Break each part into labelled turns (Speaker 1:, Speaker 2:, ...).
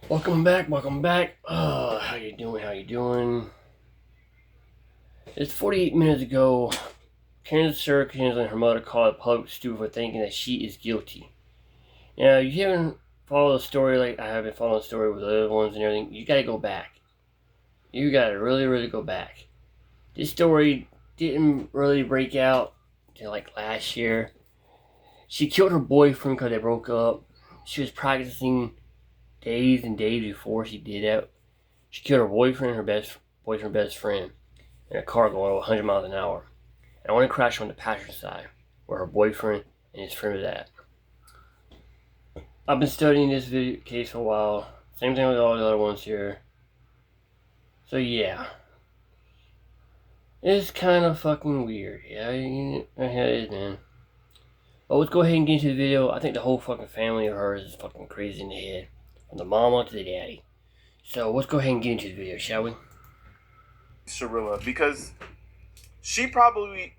Speaker 1: Welcome back, welcome back. How you doing? How you doing? It's 48 minutes ago. Kansas Hurricanes and her mother called public stupid for thinking that she is guilty. Now, you haven't followed the story like I have been following the story with the other ones and everything. You gotta go back. You gotta really, really go back. This story didn't really break out until like last year. She killed her boyfriend because they broke up. She was practicing days and days before she did that. She killed her boyfriend, best friend, in a car going over 100 miles an hour. And I want to crash on the passenger side, where her boyfriend and his friend was at. I've been studying this video case for a while. Same thing with all the other ones here. So yeah, it's kind of fucking weird. Yeah, it is, man. But let's go ahead and get into the video. I think the whole fucking family of hers is fucking crazy in the head, from the mama to the daddy. So let's go ahead and get into the video, shall we?
Speaker 2: Sharilla, because she probably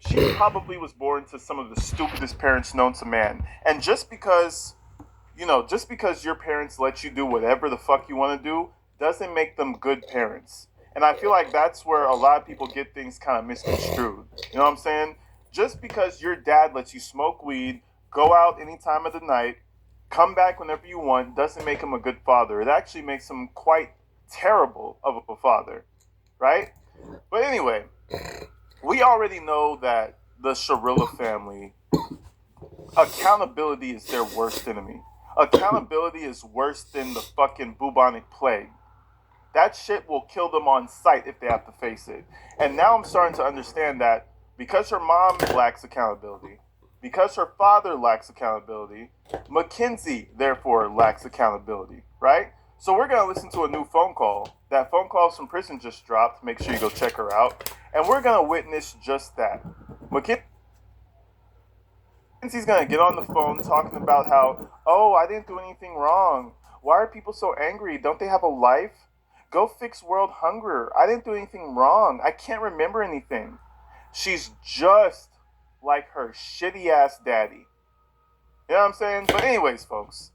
Speaker 2: was born to some of the stupidest parents known to man. And just because your parents let you do whatever the fuck you want to do doesn't make them good parents. And I feel like that's where a lot of people get things kind of misconstrued. You know what I'm saying? Just because your dad lets you smoke weed, go out any time of the night, come back whenever you want, doesn't make him a good father. It actually makes him quite terrible of a father, right? But anyway, we already know that the Sharilla family, accountability is their worst enemy. Accountability is worse than the fucking bubonic plague. That shit will kill them on sight if they have to face it. And now I'm starting to understand that because her mom lacks accountability, because her father lacks accountability, Mckenzie therefore lacks accountability, right? So we're gonna listen to a new phone call. That phone call from prison just dropped. Make sure you go check her out. And we're gonna witness just that. Mackenzie's gonna get on the phone talking about how, oh, I didn't do anything wrong. Why are people so angry? Don't they have a life? Go fix world hunger. I didn't do anything wrong. I can't remember anything. She's just like her shitty ass daddy. You know what I'm saying? But anyways, folks,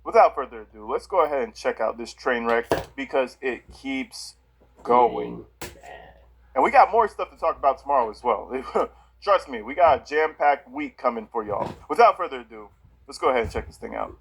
Speaker 2: without further ado, let's go ahead and check out this train wreck because it keeps going. And we got more stuff to talk about tomorrow as well. Trust me, we got a jam-packed week coming for y'all. Without further ado, let's go ahead and check this thing out.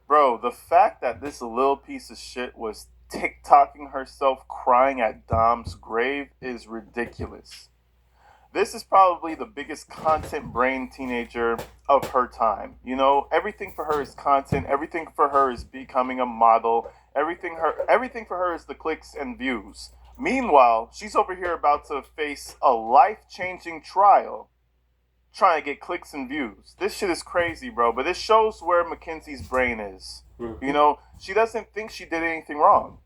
Speaker 2: Bro, the fact that this little piece of shit was TikToking herself crying at Dom's grave is ridiculous. This is probably the biggest content brain teenager of her time. You know, everything for her is content, everything for her is becoming a model, everything for her is the clicks and views. Meanwhile, she's over here about to face a life-changing trial trying to get clicks and views. This shit is crazy, bro. But it shows where Mackenzie's brain is. You know, she doesn't think she did anything wrong.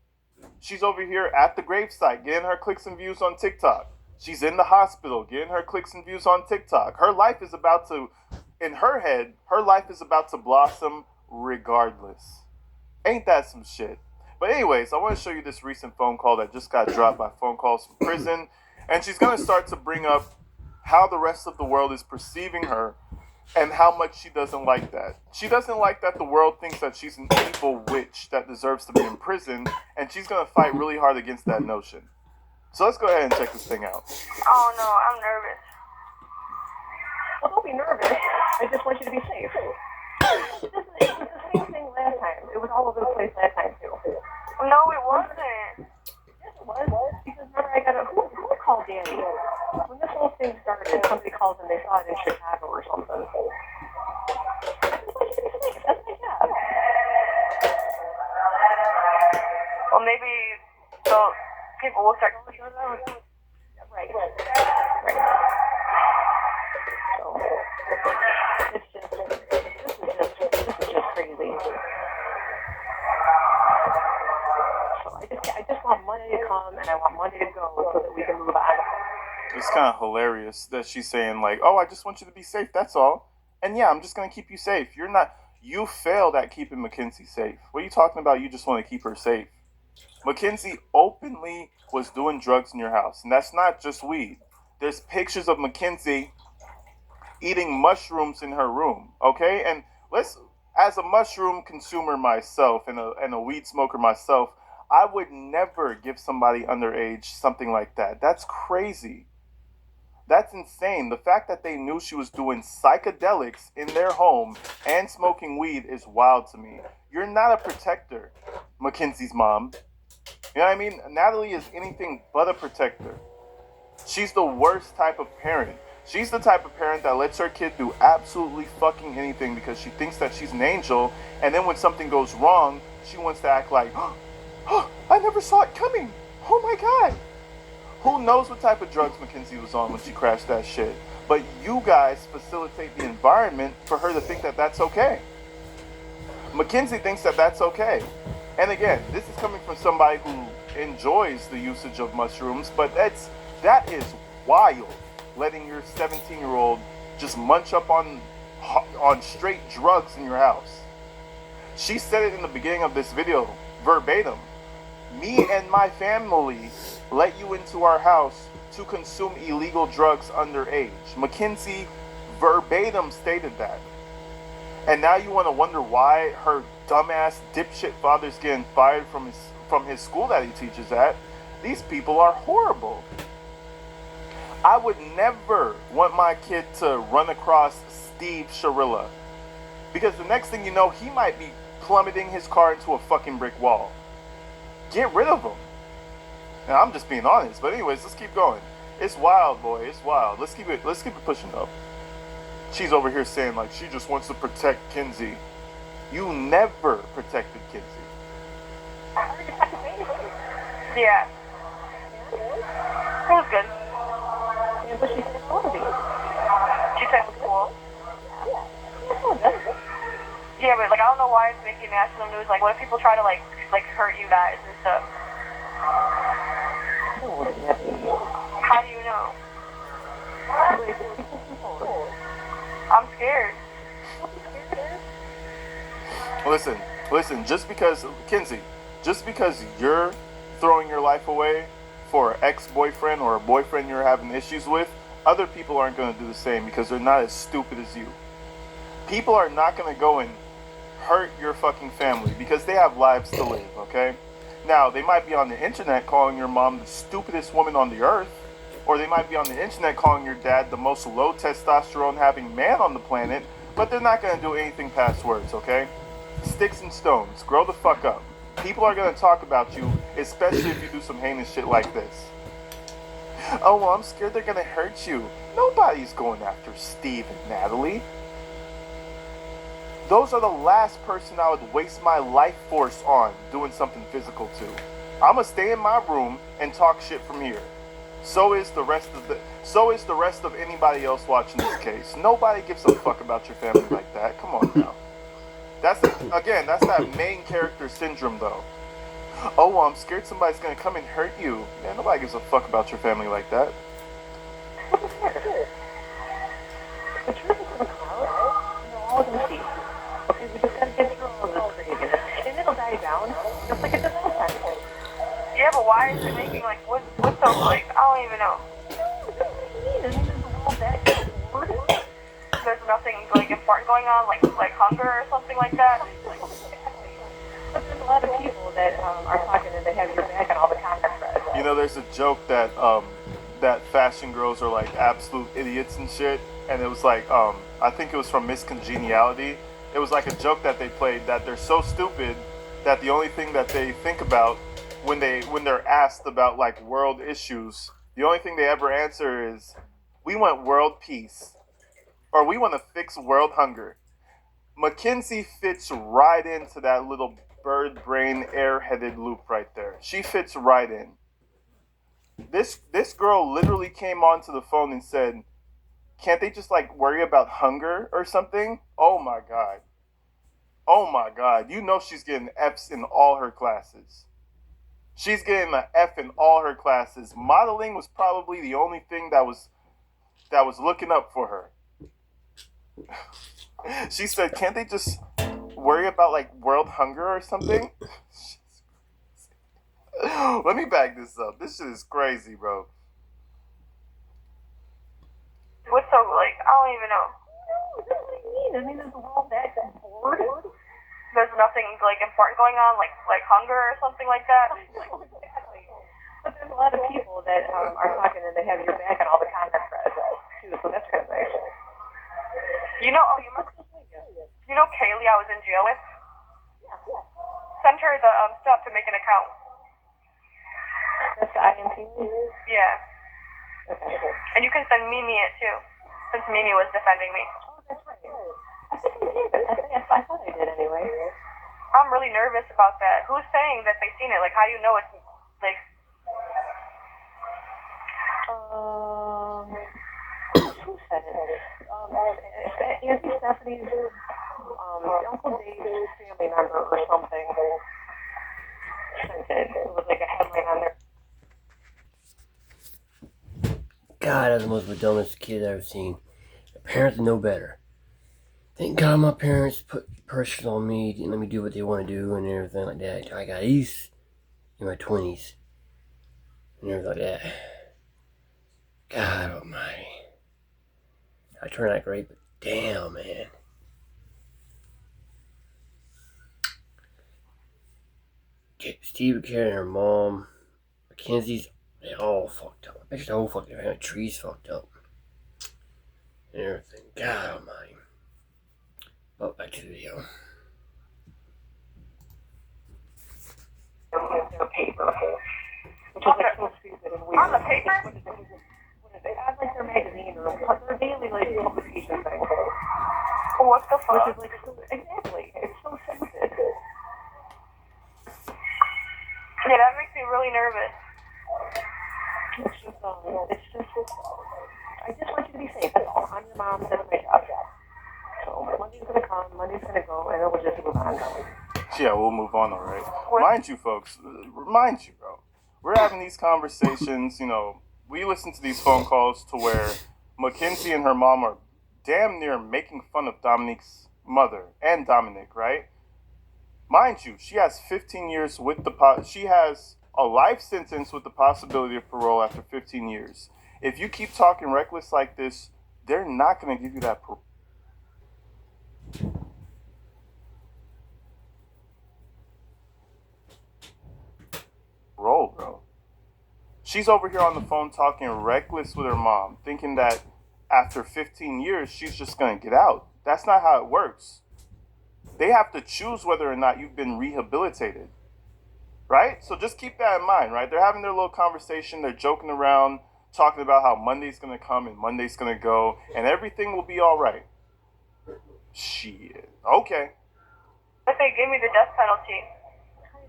Speaker 2: She's over here at the gravesite getting her clicks and views on TikTok. She's in the hospital getting her clicks and views on TikTok. Her life is about to, in her head, her life is about to blossom regardless. Ain't that some shit? But anyways, I want to show you this recent phone call that just got dropped by phone calls from prison. And she's going to start to bring up how the rest of the world is perceiving her and how much she doesn't like that. She doesn't like that the world thinks that she's an evil witch that deserves to be in prison, and she's going to fight really hard against that notion. So let's go ahead and check this thing out.
Speaker 3: Oh no, I'm nervous.
Speaker 4: Well, don't be nervous. I just want you to be safe. It was the same thing last time. It was all over the place last time, too.
Speaker 3: No, it wasn't.
Speaker 4: Yes, it was. Because remember, I got a... Who called Danny? When this whole thing started, somebody calls and they saw it in Chicago or something. That's my job.
Speaker 3: Well, maybe so people will start to show them.
Speaker 4: Right. So, it's just, this is just crazy. So I just want money to come and I want money to go so that we can move on.
Speaker 2: It's kind of hilarious that she's saying like, "Oh, I just want you to be safe. That's all." And yeah, I'm just gonna keep you safe. You're not. You failed at keeping Mckenzie safe. What are you talking about? You just want to keep her safe. Mckenzie openly was doing drugs in your house, and that's not just weed. There's pictures of Mckenzie eating mushrooms in her room. Okay, and let's, as a mushroom consumer myself and a weed smoker myself, I would never give somebody underage something like that. That's crazy. That's insane. The fact that they knew she was doing psychedelics in their home and smoking weed is wild to me. You're not a protector, Mckenzie's mom. You know what I mean? Natalie is anything but a protector. She's the worst type of parent. She's the type of parent that lets her kid do absolutely fucking anything because she thinks that she's an angel, and then when something goes wrong, she wants to act like, oh, I never saw it coming. Oh my God. Who knows what type of drugs Mckenzie was on when she crashed that shit? But you guys facilitate the environment for her to think that that's okay. Mckenzie thinks that that's okay. And again, this is coming from somebody who enjoys the usage of mushrooms, but that is wild, letting your 17-year-old just munch up on straight drugs in your house. She said it in the beginning of this video, verbatim. Me and my family let you into our house to consume illegal drugs underage. Mckenzie verbatim stated that. And now you want to wonder why her dumbass dipshit father's getting fired from his school that he teaches at. These people are horrible. I would never want my kid to run across Steve Sharilla, because the next thing you know, he might be plummeting his car into a fucking brick wall. Get rid of him. Now, I'm just being honest, but anyways, let's keep going. It's wild, boy. It's wild. Let's keep it pushing up. She's over here saying like she just wants to protect Kenzie. You never protected Kenzie.
Speaker 3: Yeah. It was good.
Speaker 4: Yeah, but she said quality.
Speaker 3: She said it was cool. Yeah, but like I don't know why it's making national news. Like, what if people try to like hurt you guys and stuff? How do you know? I'm scared.
Speaker 2: Listen, just because you're throwing your life away for an ex-boyfriend or a boyfriend you're having issues with, other people aren't going to do the same because they're not as stupid as you. People are not going to go and hurt your fucking family because they have lives to live, okay? Now, they might be on the internet calling your mom the stupidest woman on the earth, or they might be on the internet calling your dad the most low testosterone having man on the planet, but they're not going to do anything past words, okay? Sticks and stones, grow the fuck up. People are going to talk about you, especially if you do some heinous shit like this. Oh, well, I'm scared they're going to hurt you. Nobody's going after Steve and Natalie. Those are the last person I would waste my life force on doing something physical to. I'm going to stay in my room and talk shit from here. So is the rest of anybody else watching this case. Nobody gives a fuck about your family like that. Come on now. That's that main character syndrome though. Oh, well, I'm scared somebody's gonna come and hurt you. Man, nobody gives a fuck about your family like that.
Speaker 4: The truth is gonna come out, and they're all gonna see. Okay, we just gotta get through all this craziness, and it'll die down, just like it does all the time.
Speaker 3: Yeah, but why is it making like what's so like I don't even know.
Speaker 4: Isn't the world that bored?
Speaker 3: There's nothing like important going on, like hunger or something like that.
Speaker 4: But there's a lot of people that are talking and they have your back on all the comment threads.
Speaker 2: You know, there's a joke that that fashion girls are like absolute idiots and shit, and it was like I think it was from Miss Congeniality. It was like a joke that they played that they're so stupid that the only thing that they think about when they're asked about like world issues, the only thing they ever answer is, We want world peace. Or we want to fix world hunger. Mckenzie fits right into that little bird brain airheaded loop right there. She fits right in. This girl literally came onto the phone and said, "Can't they just like worry about hunger or something?" Oh my god. Oh my god. You know she's getting F's in all her classes. She's getting an F in all her classes. Modeling was probably the only thing that was looking up for her. She said, "Can't they just worry about like world hunger or something?" Let me back this up. This shit is crazy, bro.
Speaker 3: What's so, like, I don't even know.
Speaker 4: What do you mean? I mean, there's a world that bored.
Speaker 3: There's nothing, like, important going on, like hunger or something like that.
Speaker 4: Exactly. But there's a lot of people that are talking and they have your back on all the comment threads, too, so that's kind of nice.
Speaker 3: You know, you know Kaylee I was in jail with?
Speaker 4: Yeah.
Speaker 3: Send her the stuff to make an account.
Speaker 4: That's the IMT?
Speaker 3: Yeah.
Speaker 4: Okay.
Speaker 3: And you can send Mimi it, too, since Mimi was defending me.
Speaker 4: Oh, that's right. I think I did. I thought I did anyway.
Speaker 3: I'm really nervous about that. Who's saying that they've seen it? Like, how do you know it's, like...
Speaker 4: Who said it? Auntie Stephanie's, Uncle Dave's family member or something sent it. It was like a headline on there.
Speaker 1: God, that's the most dumbest kid I've ever seen. My parents know better. Thank God my parents put pressure on me and let me do what they want to do and everything like that. I got East in my 20s and everything like that. God almighty. I turned out great, but damn, man. Steve Carey and her mom, Mckenzie's, they all fucked up. I bet you the whole fucking family tree's fucked up. And everything. God almighty. But back to the video.
Speaker 4: Their paper, which is like so stupid and weird.
Speaker 3: On the paper?
Speaker 4: What is it? I like their magazine or their daily like publication thing.
Speaker 3: What the fuck?
Speaker 4: Which is like so, exactly. It's so stupid.
Speaker 3: Yeah, that makes me really nervous.
Speaker 4: I just want you to be safe. That's all. I'm your mom. That's my job. So Monday's gonna come, Monday's gonna go, and then we'll just move on.
Speaker 2: Yeah, we'll move on, all right. Mind you, folks, bro. We're having these conversations, we listen to these phone calls to where Mckenzie and her mom are damn near making fun of Dominique's mother and Dominic, right? Mind you, she has 15 years with she has a life sentence with the possibility of parole after 15 years. If you keep talking reckless like this, they're not going to give you that parole, bro. She's over here on the phone talking reckless with her mom, thinking that after 15 years, she's just going to get out. That's not how it works. They have to choose whether or not you've been rehabilitated, right? So just keep that in mind, right? They're having their little conversation. They're joking around, talking about how Monday's going to come and Monday's going to go, and everything will be all right. Shit. Okay.
Speaker 3: If they give me the death penalty.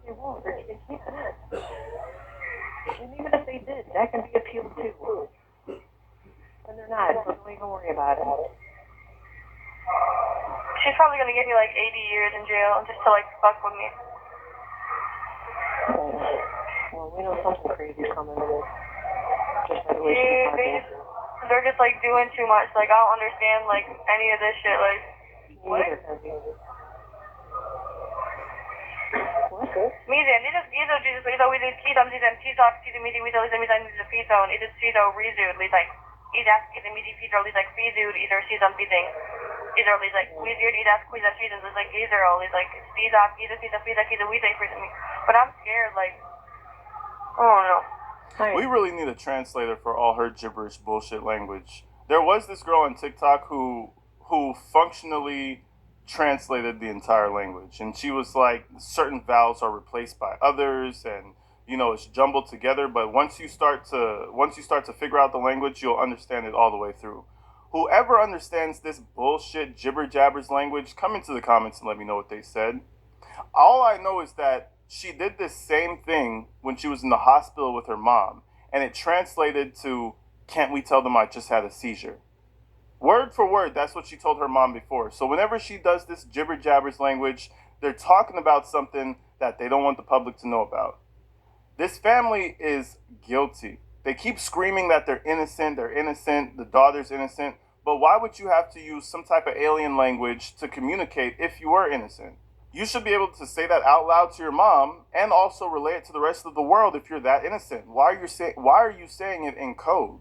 Speaker 4: They won't. They can't. And even if they did, that can be appealed too. And they're not, so don't even worry about it.
Speaker 3: She's probably gonna give me like 80 years in jail just to like fuck with me.
Speaker 4: Well, we know something crazy's coming. Just by the way she's talking.
Speaker 3: They're just like doing too much. Like I don't understand like any of this shit. Like what? Mire, ido with kidam didem tizak tidi midi with the midan the pizza and it is tito resued like idas the midi pizza like fizued either season feeding either like weird idas quiza seasons is like either always like tizak either pizza kida we for me. But I'm scared like oh no.
Speaker 2: We really need a translator for all her gibberish bullshit language. There was this girl on TikTok who functionally translated the entire language, and she was like certain vowels are replaced by others, and it's jumbled together. But once you start to figure out the language, you'll understand it all the way through. Whoever understands this bullshit jibber jabbers language, come into the comments and let me know what they said. All I know is that she did this same thing when she was in the hospital with her mom, and it translated to, "Can't we tell them I just had a seizure?" Word for word, that's what she told her mom before. So whenever she does this jibber jabbers language, they're talking about something that they don't want the public to know about. This family is guilty. They keep screaming that they're innocent, the daughter's innocent, but why would you have to use some type of alien language to communicate if you were innocent? You should be able to say that out loud to your mom and also relay it to the rest of the world if you're that innocent. Why are you saying it in code?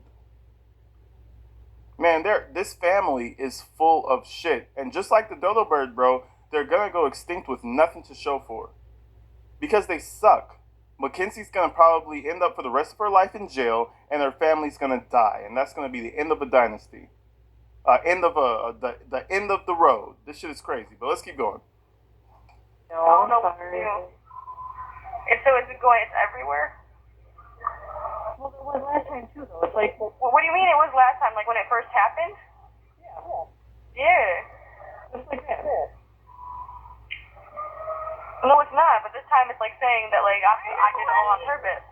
Speaker 2: Man, this family is full of shit. And just like the dodo bird, bro, they're gonna go extinct with nothing to show for it. Because they suck. Mckenzie's gonna probably end up for the rest of her life in jail, and her family's gonna die, and that's gonna be the end of a dynasty. The end of the road. This shit is crazy, but let's keep going.
Speaker 4: No, I'm sorry.
Speaker 3: It's everywhere?
Speaker 4: Well, it was last time too, though. It's like,
Speaker 3: What do you mean it was last time? Like when it first happened? Yeah.
Speaker 4: just like that.
Speaker 3: No, it's not. But this time it's like saying that like I did it all on purpose.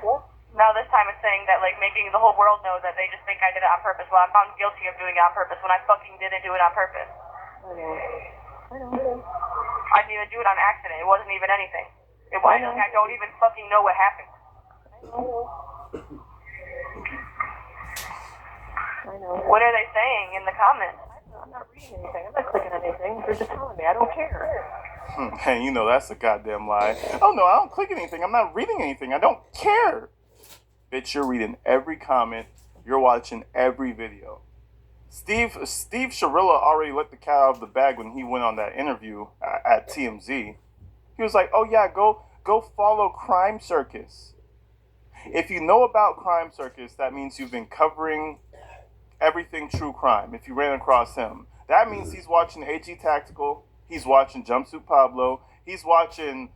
Speaker 4: What?
Speaker 3: Now this time it's saying that like making the whole world know that they just think I did it on purpose. Well, I'm found guilty of doing it on purpose when I fucking didn't do it on purpose.
Speaker 4: I know.
Speaker 3: I didn't even do it on accident. It wasn't even anything. I don't even fucking know what happened.
Speaker 4: I know.
Speaker 3: What are they saying in the comments?
Speaker 4: I'm not reading anything. I'm not clicking on anything. They're just telling me. I don't care.
Speaker 2: Hey, that's a goddamn lie. Oh no, I don't click anything. I'm not reading anything. I don't care. Bitch, you're reading every comment. You're watching every video. Steve Sharilla already let the cat out of the bag when he went on that interview at TMZ. He was like, "Oh yeah, go follow Crime Circus." If you know about Crime Circus, that means you've been covering everything true crime. If you ran across him, that means he's watching AG Tactical. He's watching Jumpsuit Pablo. He's watching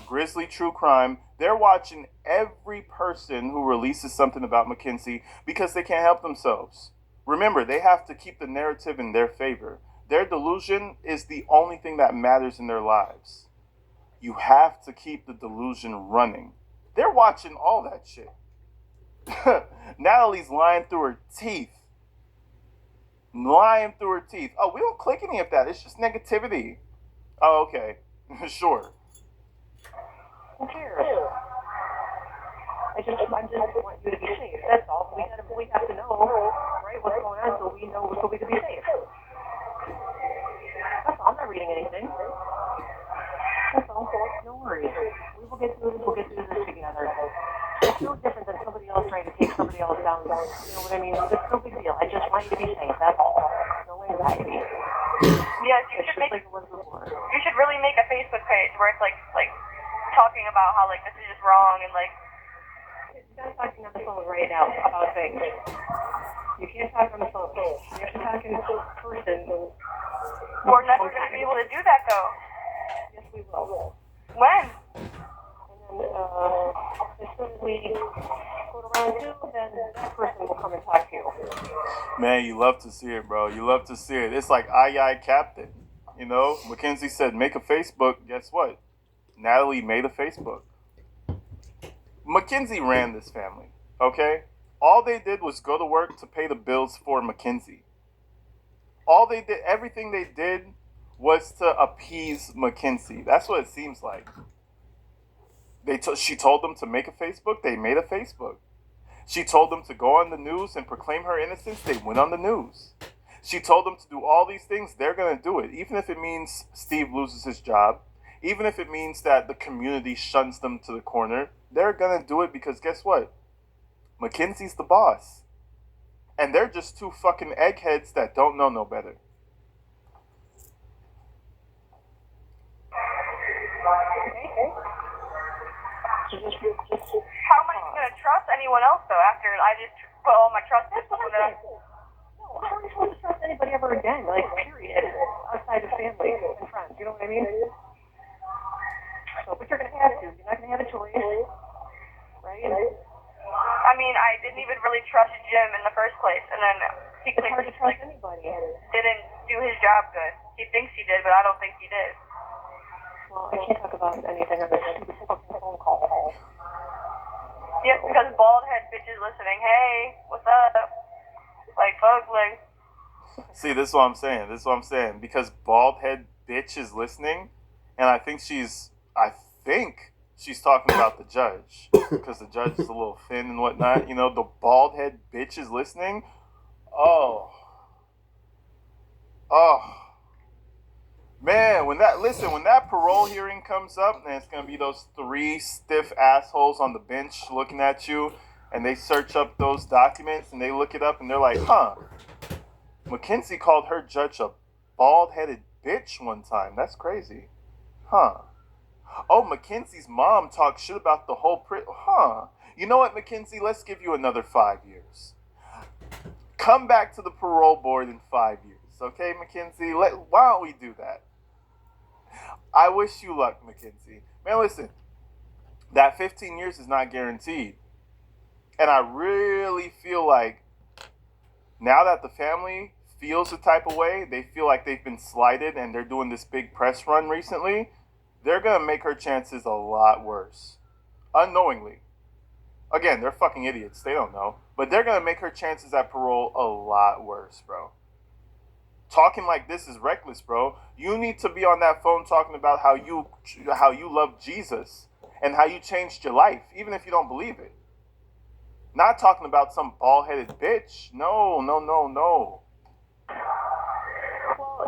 Speaker 2: Grizzly True Crime. They're watching every person who releases something about Mckenzie because they can't help themselves. Remember, they have to keep the narrative in their favor. Their delusion is the only thing that matters in their lives. You have to keep the delusion running. They're watching all that shit. Natalie's lying through her teeth. Oh, we don't click any of that. It's just negativity. Oh, okay. Sure.
Speaker 4: Who cares? I just want you to be safe. That's all. We have to know, right, what's going on so we know so we can be safe. That's all. I'm not reading anything. That's all. No worries. We will get through this together. It's no different than somebody else trying to take somebody else down. You know what I mean? It's no big deal. I just want you to be safe. That's all. No anxiety.
Speaker 3: Yes, you should really make a Facebook page where it's like talking about how like this is just wrong and like.
Speaker 4: You're not talking on the phone right now about things. You can't talk on the phone. You have to talk in person.
Speaker 3: We're never going to be able to do that though.
Speaker 4: Yes, we will.
Speaker 3: When?
Speaker 4: And then as soon as we go to round 2, then that person will come and talk to you.
Speaker 2: Man, you love to see it, bro. You love to see it. It's like aye, Captain. Mckenzie said, make a Facebook. Guess what? Natalie made a Facebook. Mckenzie ran this family, okay? All they did was go to work to pay the bills for Mckenzie. Everything they did was to appease Mckenzie. That's what it seems like. She told them to make a Facebook. They made a Facebook. She told them to go on the news and proclaim her innocence. They went on the news. She told them to do all these things. They're going to do it, even if it means Steve loses his job, even if it means that the community shuns them to the corner. They're going to do it because guess what? Mckenzie's the boss. And they're just two fucking eggheads that don't know no better.
Speaker 3: How am I going to trust anyone else though after I just put all my trust in someone that
Speaker 4: No, how are you supposed to trust anybody ever again? Like, period. Outside of family and friends. You know what I mean? So, but you're going to have to. You're not going to have a choice.
Speaker 3: trust Jim in the first place, and then he
Speaker 4: It's hard to trust anybody.
Speaker 3: didn't do his job good. He thinks he did, but I don't think he did.
Speaker 4: Well, I can't talk about anything on this stupid fucking phone call.
Speaker 3: Yes, because bald head bitches listening. Hey, what's up? Like, fuck, like.
Speaker 2: See, this is what I'm saying. This is what I'm saying. Because bald head bitch is listening, and I think she's talking about the judge. Because the judge is a little thin and whatnot. You know, the bald head bitch is listening. Oh. Man, when that parole hearing comes up, and it's going to be those 3 stiff assholes on the bench looking at you, and they search up those documents, and they look it up, and they're like, huh, Mckenzie called her judge a bald-headed bitch one time. That's crazy. Huh. Oh, Mackenzie's mom talked shit about the whole huh. You know what, Mckenzie? Let's give you another 5 years. Come back to the parole board in 5 years. Okay, Mckenzie? Why don't we do that? I wish you luck, Mckenzie. Man, listen. That 15 years is not guaranteed. And I really feel like now that the family feels the type of way, they feel like they've been slighted and they're doing this big press run recently, they're going to make her chances a lot worse. Unknowingly. Again, they're fucking idiots. They don't know. But they're going to make her chances at parole a lot worse, bro. Talking like this is reckless, bro. You need to be on that phone talking about how you love Jesus and how you changed your life, even if you don't believe it. Not talking about some bald-headed bitch. No.
Speaker 4: Well,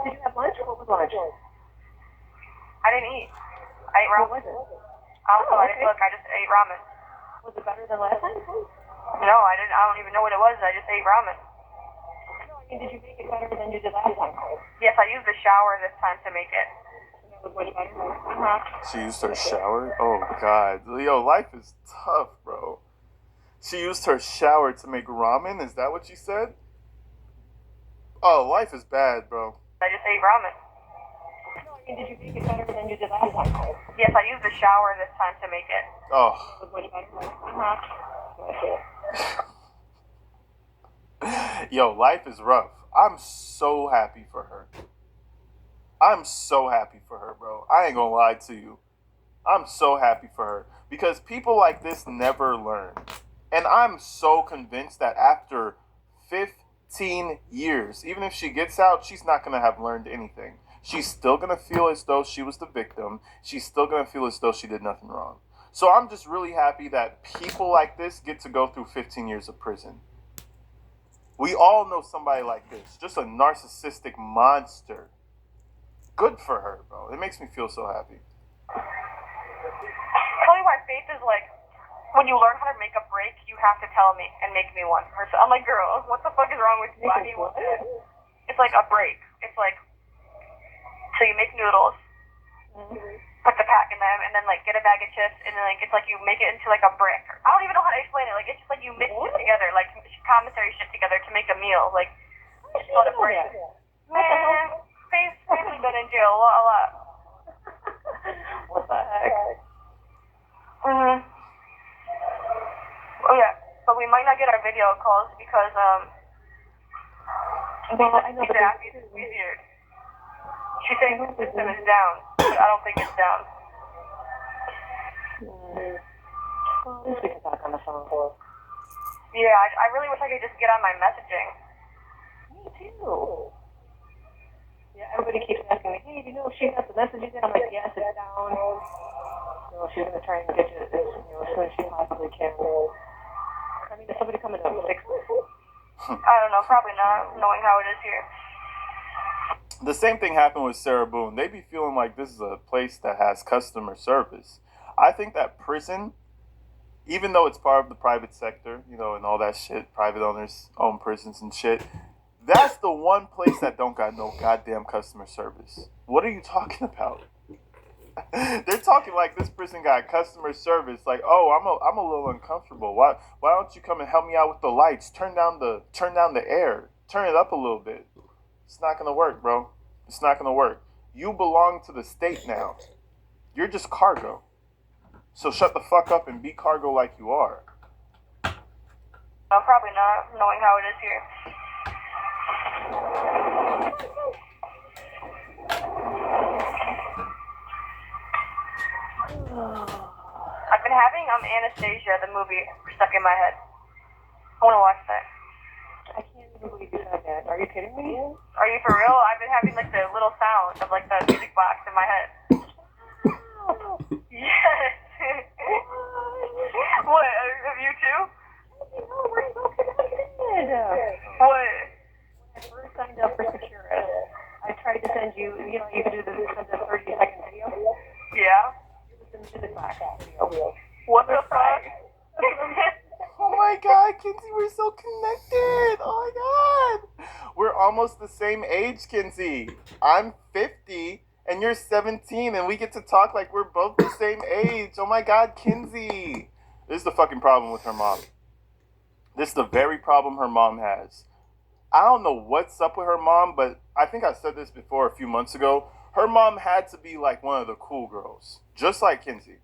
Speaker 4: did you have lunch? What was lunch?
Speaker 3: I didn't eat. I ate ramen.
Speaker 4: What was it?
Speaker 3: I didn't look. I just ate ramen.
Speaker 4: Was it better than last time?
Speaker 3: No, I didn't. I don't even know what it was. I just ate ramen.
Speaker 4: No, I mean, did you make it better than you did last time?
Speaker 3: Yes, I used the shower this time to make it.
Speaker 4: And it was much better?
Speaker 2: She used her shower? Oh, God. Yo, life is tough, bro. She used her shower to make ramen? Is that what you said? Oh, life is bad, bro.
Speaker 3: I just ate ramen.
Speaker 4: No, I mean, did you make it better than you did last time?
Speaker 3: Yes, I used the shower this time to make it.
Speaker 2: Oh.
Speaker 4: It was much better?
Speaker 2: Yo, life is rough. I'm so happy for her. I'm so happy for her, bro. I ain't gonna lie to you. I'm so happy for her. Because people like this never learn. And I'm so convinced that after 15 years, even if she gets out, she's not going to have learned anything. She's still going to feel as though she was the victim. She's still going to feel as though she did nothing wrong. So I'm just really happy that people like this get to go through 15 years of prison. We all know somebody like this. Just a narcissistic monster. Good for her, bro. It makes me feel so happy.
Speaker 3: Tell me why faith is like, when you learn how to make a break, you have to tell me and make me one. I'm like, girl, what the fuck is wrong with you? Why do you want that? It's like a break. It's like, so you make noodles, put the pack in them, and then like get a bag of chips, and then like it's like you make it into like a brick. I don't even know how to explain it. Like it's just like you mix it together, like commissary shit together to make a meal. Like it's not a break. Man, faith's been in jail a lot.
Speaker 4: What the heck?
Speaker 3: Oh yeah, but we might not get our video calls because
Speaker 4: I know
Speaker 3: she's happy it's weird. She's saying the system is down, but I don't think it's down.
Speaker 4: Well, at least we can talk on the phone.
Speaker 3: Yeah, I really wish I could just get on my messaging.
Speaker 4: Me too. Yeah, everybody keeps asking me, hey, do you know if she got the messages in? I'm like, yes, it's down. So she's gonna try and get it as soon as she possibly can. I mean, is somebody coming to fix this?
Speaker 3: I don't know, probably not, knowing how it is here.
Speaker 2: The same thing happened with Sarah Boone. They be feeling like this is a place that has customer service. I think that prison, even though it's part of the private sector, you know, and all that shit, private owners own prisons and shit, that's the one place that don't got no goddamn customer service. What are you talking about? They're talking like this prison got customer service. Like, oh, I'm a little uncomfortable. Why don't you come and help me out with the lights? Turn down the air. Turn it up a little bit. It's not gonna work, bro. It's not gonna work. You belong to the state now. You're just cargo. So shut the fuck up and be cargo like you are.
Speaker 3: No, probably not, knowing how it is here. I've been having Anastasia, the movie, stuck in my head. I want to watch that.
Speaker 4: I can't even believe you said that. Are you kidding me?
Speaker 3: Are you for real? I've been having like the little sound of like the music box in my head. Yes. What? Have you too?
Speaker 4: No, we're so connected.
Speaker 3: What?
Speaker 4: When I first signed up for Securus, I tried to send you, you know, you could do the 30-second video.
Speaker 3: Yeah.
Speaker 4: It was the music box video.
Speaker 3: What the fuck?
Speaker 2: Oh my god, Kinsey, we're so connected. Oh my god. We're almost the same age, Kinsey. I'm 50 and you're 17 and we get to talk like we're both the same age. Oh my god, Kinsey. This is the fucking problem with her mom. This is the very problem her mom has. I don't know what's up with her mom, but I think I said this before a few months ago. Her mom had to be like one of the cool girls, just like Kinsey.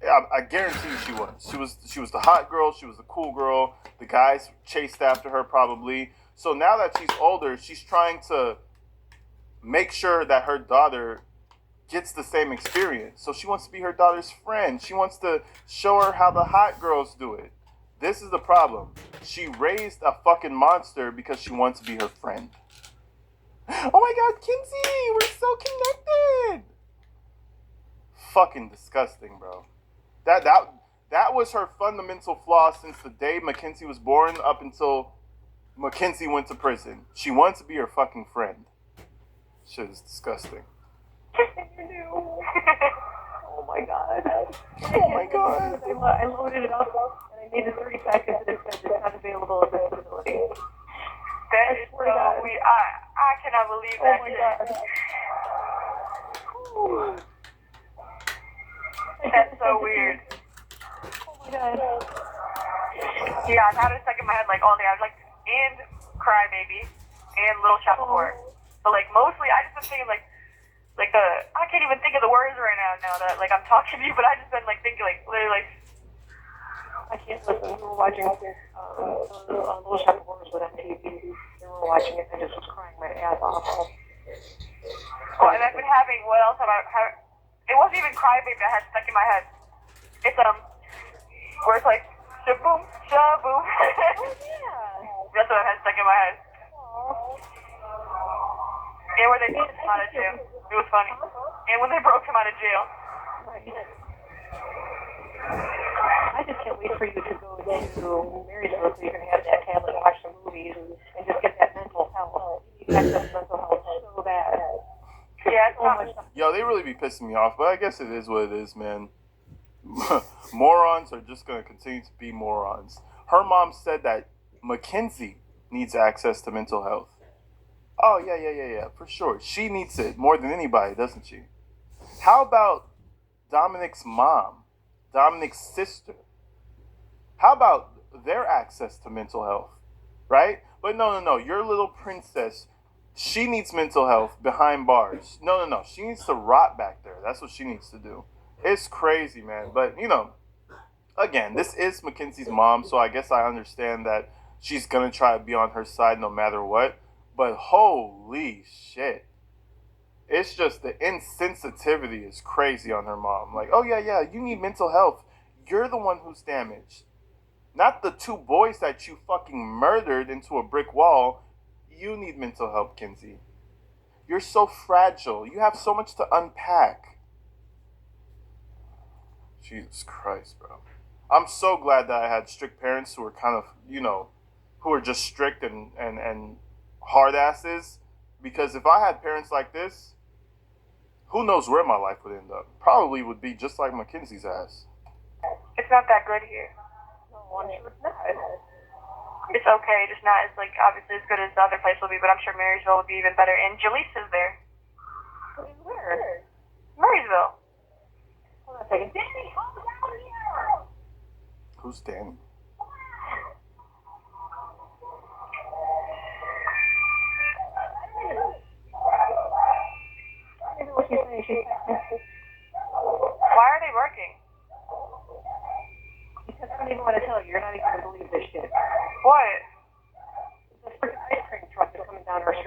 Speaker 2: I guarantee you she was. She was the hot girl. She was the cool girl. The guys chased after her probably. So now that she's older, she's trying to make sure that her daughter gets the same experience. So she wants to be her daughter's friend. She wants to show her how the hot girls do it. This is the problem. She raised a fucking monster because she wants to be her friend. Oh my god, Kinsey, we're so connected. Fucking disgusting, bro. That was her fundamental flaw since the day Mckenzie was born up until Mckenzie went to prison. She wants to be her fucking friend. Shit is disgusting.
Speaker 4: Oh my god.
Speaker 2: Oh my god.
Speaker 4: I loaded it up and I made it 30 seconds and it said it's not available at this facility.
Speaker 3: That is so weird. I cannot believe that shit.
Speaker 4: Oh.
Speaker 3: That's so weird.
Speaker 4: Oh my god.
Speaker 3: Yeah, I've had it stuck in my head like all day. I was like, and Crybaby, and Little Shop of Horrors. But like mostly, I just been thinking like I can't even think of the words right now that like I'm talking to you, but I just been like thinking like literally like.
Speaker 4: I can't listen. We were watching Little Shop of Horrors on TV. We were watching it and I just was crying my ass off.
Speaker 3: Oh, and I've been having, what else have I, it wasn't even Crybaby I had stuck in my head. It's, where it's like, shaboom, shaboom.
Speaker 4: Oh, yeah.
Speaker 3: That's what I had stuck in my head.
Speaker 4: Aww.
Speaker 3: And where they broke him out of jail. It was funny. And when they broke him out of jail.
Speaker 4: Right. I just can't wait for you to go to Marysville so you can have that tablet and watch some movies and just get that mental health. You need access to mental health so bad.
Speaker 3: Yeah, it's
Speaker 4: So
Speaker 3: not
Speaker 4: much.
Speaker 2: Yo, they really be pissing me off, but I guess it is what it is, man. Morons are just gonna continue to be morons. Her mom said that Mckenzie needs access to mental health. Oh, yeah, for sure. She needs it more than anybody, doesn't she? How about Dominic's mom? Dominic's sister? How about their access to mental health? Right? But no. Your little princess, she needs mental health behind bars. No. She needs to rot back there. That's what she needs to do. It's crazy, man. But, you know, again, this is Mckenzie's mom, so I guess I understand that she's going to try to be on her side no matter what. But holy shit. It's just the insensitivity is crazy on her mom. Like, oh, yeah, you need mental health. You're the one who's damaged. Not the two boys that you fucking murdered into a brick wall. You need mental help, Kinsey. You're so fragile. You have so much to unpack. Jesus Christ, bro. I'm so glad that I had strict parents who were kind of, you know, who were just strict and hard asses. Because if I had parents like this, who knows where my life would end up? Probably would be just like Mckenzie's ass.
Speaker 3: It's not that good here.
Speaker 4: No, I'm sure it's not.
Speaker 3: It's okay, just not as like obviously as good as the other place will be, but I'm sure Marysville would be even better. And Jaleese is there.
Speaker 4: Where?
Speaker 3: Marysville.
Speaker 4: Hold on a second. Danny, come down here!
Speaker 2: Who's Danny?
Speaker 4: I don't know what she's saying.
Speaker 3: Why are they working?
Speaker 4: Because I don't even want to tell you. You're not even going to believe this shit.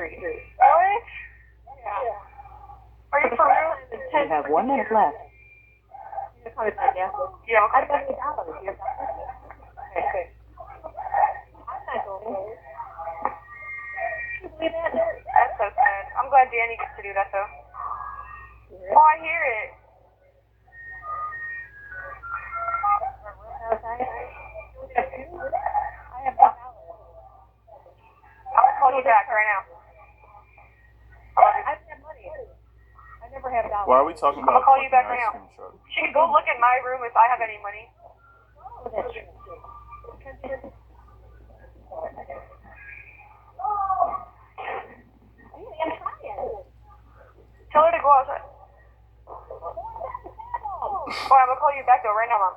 Speaker 4: Street.
Speaker 3: What? Yeah. Are you for real?
Speaker 4: You have 1 minute left. You call me back, yeah?
Speaker 3: Yeah,
Speaker 4: I
Speaker 3: okay.
Speaker 4: got $8. You have $1? Okay. I'm not going. Can you believe that?
Speaker 3: That's so sad. I'm glad Danny gets to do that, though. Oh, I hear it.
Speaker 4: Outside? I have $8.
Speaker 3: I'll call you back right now.
Speaker 4: I don't have money. I never have dollars.
Speaker 2: Why are we talking about
Speaker 3: I'll call you
Speaker 2: fucking
Speaker 3: back right
Speaker 2: ice
Speaker 3: now.
Speaker 2: cream truck?
Speaker 3: She can go look in my room if I have any money.
Speaker 4: Oh, that's true. I'm trying.
Speaker 3: Tell her to go outside. Oh, I'm gonna call you back though right now, Mom.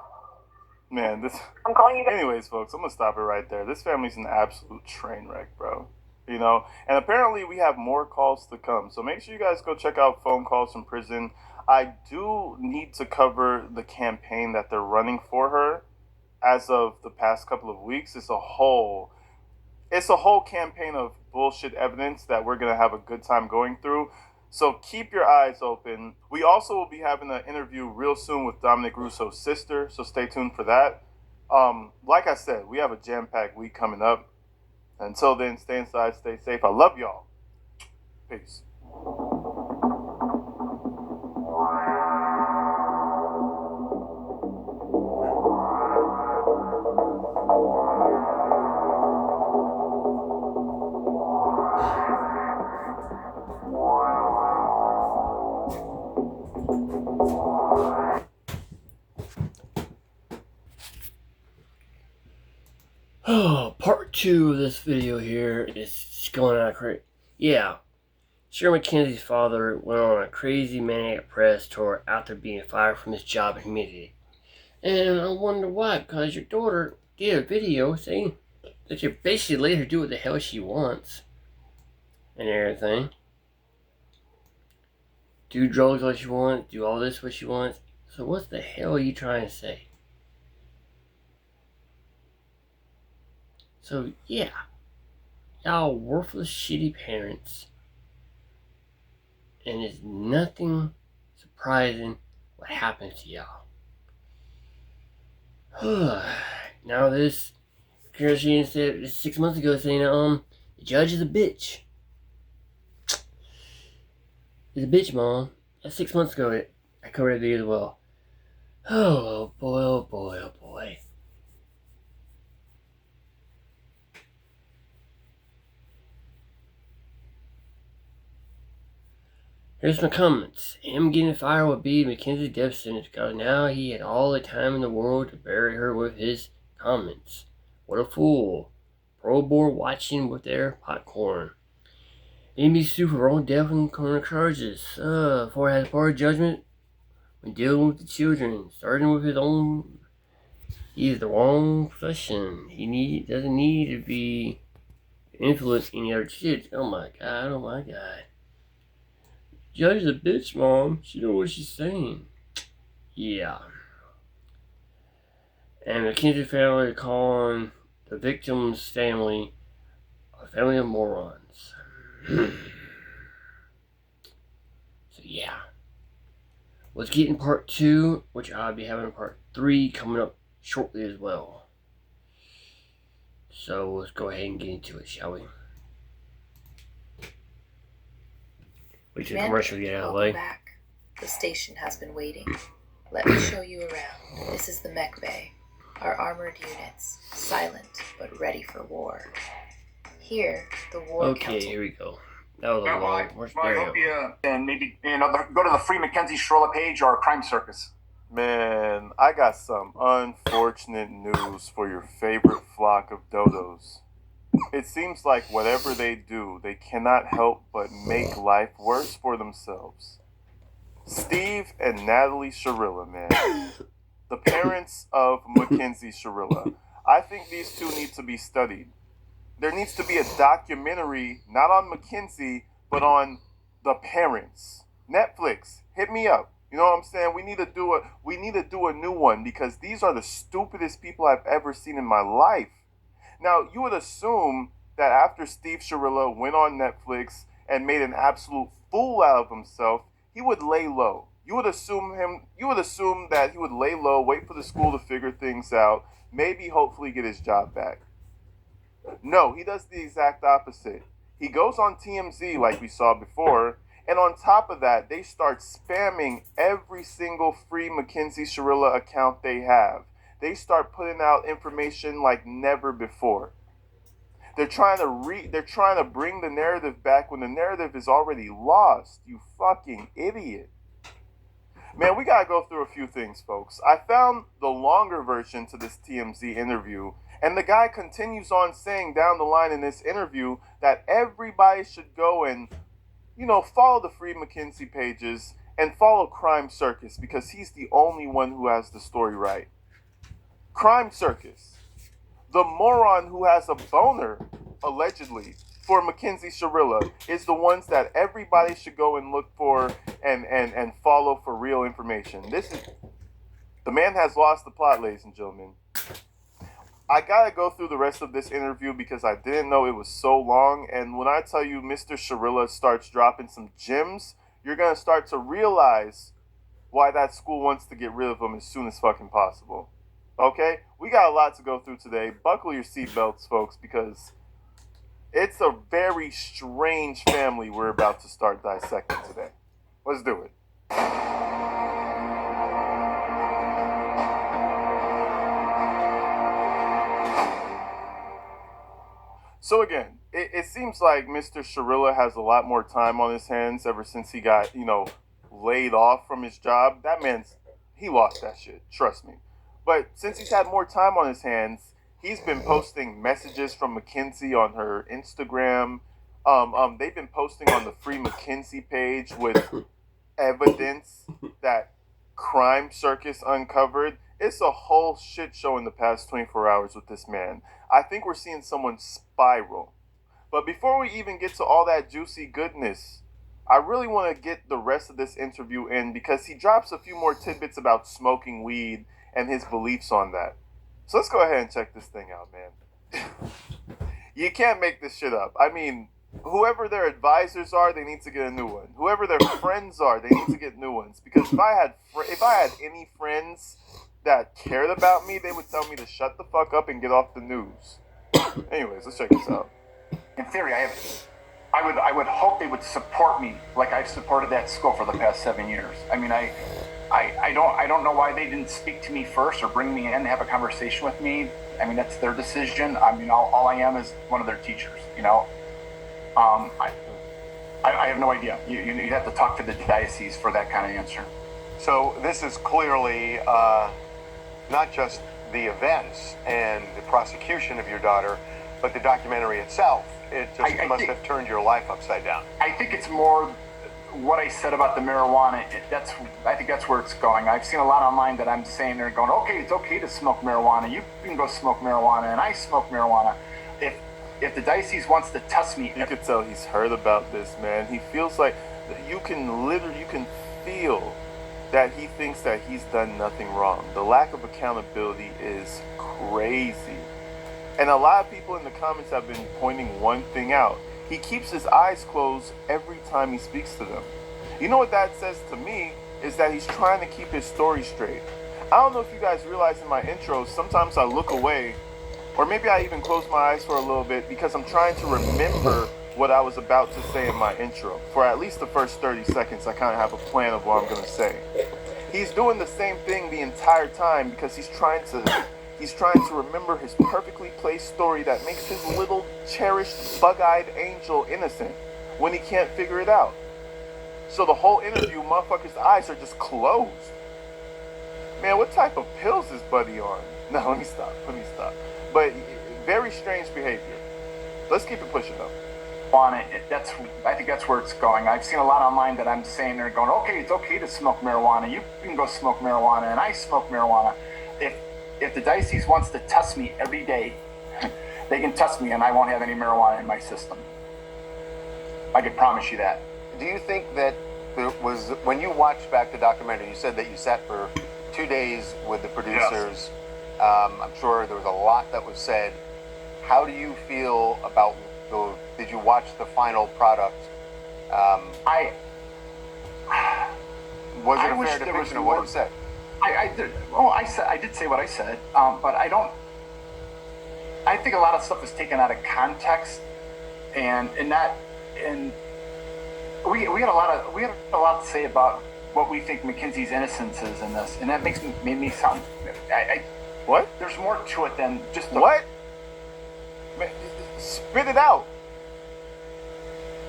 Speaker 2: Man, this.
Speaker 3: I'm calling you back.
Speaker 2: Anyways, folks, I'm gonna stop it right there. This family's an absolute train wreck, bro. You know, and apparently we have more calls to come. So make sure you guys go check out Phone Calls from Prison. I do need to cover the campaign that they're running for her. As of the past couple of weeks, it's a whole campaign of bullshit evidence that we're gonna have a good time going through. So keep your eyes open. We also will be having an interview real soon with Dominic Russo's sister, so stay tuned for that. Like I said, we have a jam-packed week coming up. Until then, stay inside, stay safe. I love y'all. Peace.
Speaker 1: Oh, part 2 of this video here is going on crazy. Yeah, Sir Mckenzie's father went on a crazy maniac press tour after being fired from his job in humidity. And I wonder why, because your daughter did a video saying that you basically let her do what the hell she wants. And everything. Do drugs what she wants, do all this what she wants. So what the hell are you trying to say? So yeah, y'all worthless shitty parents. And it's nothing surprising what happens to y'all. Now this Christian said 6 months ago saying the judge is a bitch. He's a bitch, Mom. That's 6 months ago. I covered that video as well. Oh boy, oh boy, oh boy. Here's my comments. Him getting fired would be Mckenzie's death sentence because now he had all the time in the world to bury her with his comments. What a fool. Pro board watching with their popcorn. Amy sued for wrong death and criminal charges. Ford has poor judgment when dealing with the children, starting with his own. He's the wrong profession. He doesn't need to be influenced any other kids. Oh my god, oh my god. Judge a bitch, Mom. She knows what she's saying. Yeah. And the Mckenzie family calling the victim's family a family of morons. So yeah. Let's get in part 2, which I'll be having part 3 coming up shortly as well. So let's go ahead and get into it, shall we? Wait till the commercial get out of the way.
Speaker 5: Back. The station has been waiting. Let me show you around. This is the Mech Bay. Our armored units, silent but ready for war. Here, the war council.
Speaker 1: Okay, here we go. That was a long. Where's
Speaker 6: I hope you and maybe go to the Free Mckenzie Stroller page or Crime Circus.
Speaker 2: Man, I got some unfortunate news for your favorite flock of dodos. It seems like whatever they do, they cannot help but make life worse for themselves. Steve and Natalie Sharilla, man. The parents of Mckenzie Sharilla. I think these two need to be studied. There needs to be a documentary, not on Mckenzie, but on the parents. Netflix, hit me up. You know what I'm saying? We need to do a new one because these are the stupidest people I've ever seen in my life. Now, you would assume that after Steve Sharilla went on Netflix and made an absolute fool out of himself, he would lay low. You would assume that he would lay low, wait for the school to figure things out, maybe hopefully get his job back. No, he does the exact opposite. He goes on TMZ like we saw before, and on top of that, they start spamming every single free Mckenzie Shirilla account they have. They start putting out information like never before. They're trying to bring the narrative back when the narrative is already lost. You fucking idiot. Man, we gotta go through a few things, folks. I found the longer version to this TMZ interview, and the guy continues on saying down the line in this interview that everybody should go and, follow the free Mckenzie pages and follow Crime Circus because he's the only one who has the story right. Crime Circus, the moron who has a boner, allegedly, for Mckenzie Shirilla, is the ones that everybody should go and look for and follow for real information. The man has lost the plot, ladies and gentlemen. I gotta go through the rest of this interview because I didn't know it was so long, and when I tell you Mr. Shirilla starts dropping some gems, you're gonna start to realize why that school wants to get rid of him as soon as fucking possible. Okay? We got a lot to go through today. Buckle your seatbelts, folks, because it's a very strange family we're about to start dissecting today. Let's do it. So again, it seems like Mr. Shirilla has a lot more time on his hands ever since he got, laid off from his job. That man's, he lost that shit, trust me. But since he's had more time on his hands, he's been posting messages from Mckenzie on her Instagram. They've been posting on the Free Mckenzie page with evidence that Crime Circus uncovered. It's a whole shit show in the past 24 hours with this man. I think we're seeing someone spiral. But before we even get to all that juicy goodness, I really want to get the rest of this interview in because he drops a few more tidbits about smoking weed and his beliefs on that. So let's go ahead and check this thing out, man. You can't make this shit up. I mean, whoever their advisors are, they need to get a new one. Whoever their friends are, they need to get new ones. Because if I had any friends that cared about me, they would tell me to shut the fuck up and get off the news. Anyways, let's check this out.
Speaker 6: In theory, I would hope they would support me like I've supported that school for the past 7 years. I mean, I don't know why they didn't speak to me first or bring me in and have a conversation with me. I mean, that's their decision. I mean, all I am is one of their teachers, I have no idea. You have to talk to the diocese for that kind of answer.
Speaker 7: So this is clearly not just the events and the prosecution of your daughter, but the documentary itself. It just must have turned your life upside down.
Speaker 6: I think it's more what I said about the marijuana. I think that's where it's going. I've seen a lot online that I'm saying they're going, okay, it's okay to smoke marijuana. You can go smoke marijuana, and I smoke marijuana. If the diocese wants to test me,
Speaker 2: you could tell he's heard about this, man. He feels like you can feel that he thinks that he's done nothing wrong. The lack of accountability is crazy. And a lot of people in the comments have been pointing one thing out. He keeps his eyes closed every time he speaks to them. You know what that says to me is that he's trying to keep his story straight. I don't know if you guys realize in my intros, sometimes I look away, or maybe I even close my eyes for a little bit because I'm trying to remember what I was about to say in my intro. For at least the first 30 seconds, I kind of have a plan of what I'm going to say. He's doing the same thing the entire time because he's trying to remember his perfectly placed story that makes his little cherished bug-eyed angel innocent when he can't figure it out. So the whole interview, motherfucker's eyes are just closed. Man, what type of pills is Buddy on? No, let me stop. But very strange behavior. Let's keep it pushing though.
Speaker 6: I think that's where it's going. I've seen a lot online that I'm saying they're going, okay, it's okay to smoke marijuana. You can go smoke marijuana, and I smoke marijuana. If the diocese wants to test me every day, they can test me, and I won't have any marijuana in my system. I can promise you that.
Speaker 7: Do you think that there was, when you watched back the documentary, you said that you sat for 2 days with the producers. Yes. I'm sure there was a lot that was said. How do you feel about did you watch the final product
Speaker 6: I
Speaker 7: Was it
Speaker 6: I
Speaker 7: a
Speaker 6: wish
Speaker 7: fair
Speaker 6: there was
Speaker 7: depiction of what
Speaker 6: more-
Speaker 7: you said?
Speaker 6: I did. Oh, I did say what I said, but I don't. I think a lot of stuff is taken out of context, and we had a lot to say about what we think Mckenzie's innocence is in this, and that made me sound.
Speaker 2: What?
Speaker 6: There's more to it than just the,
Speaker 2: What? Man, spit it out.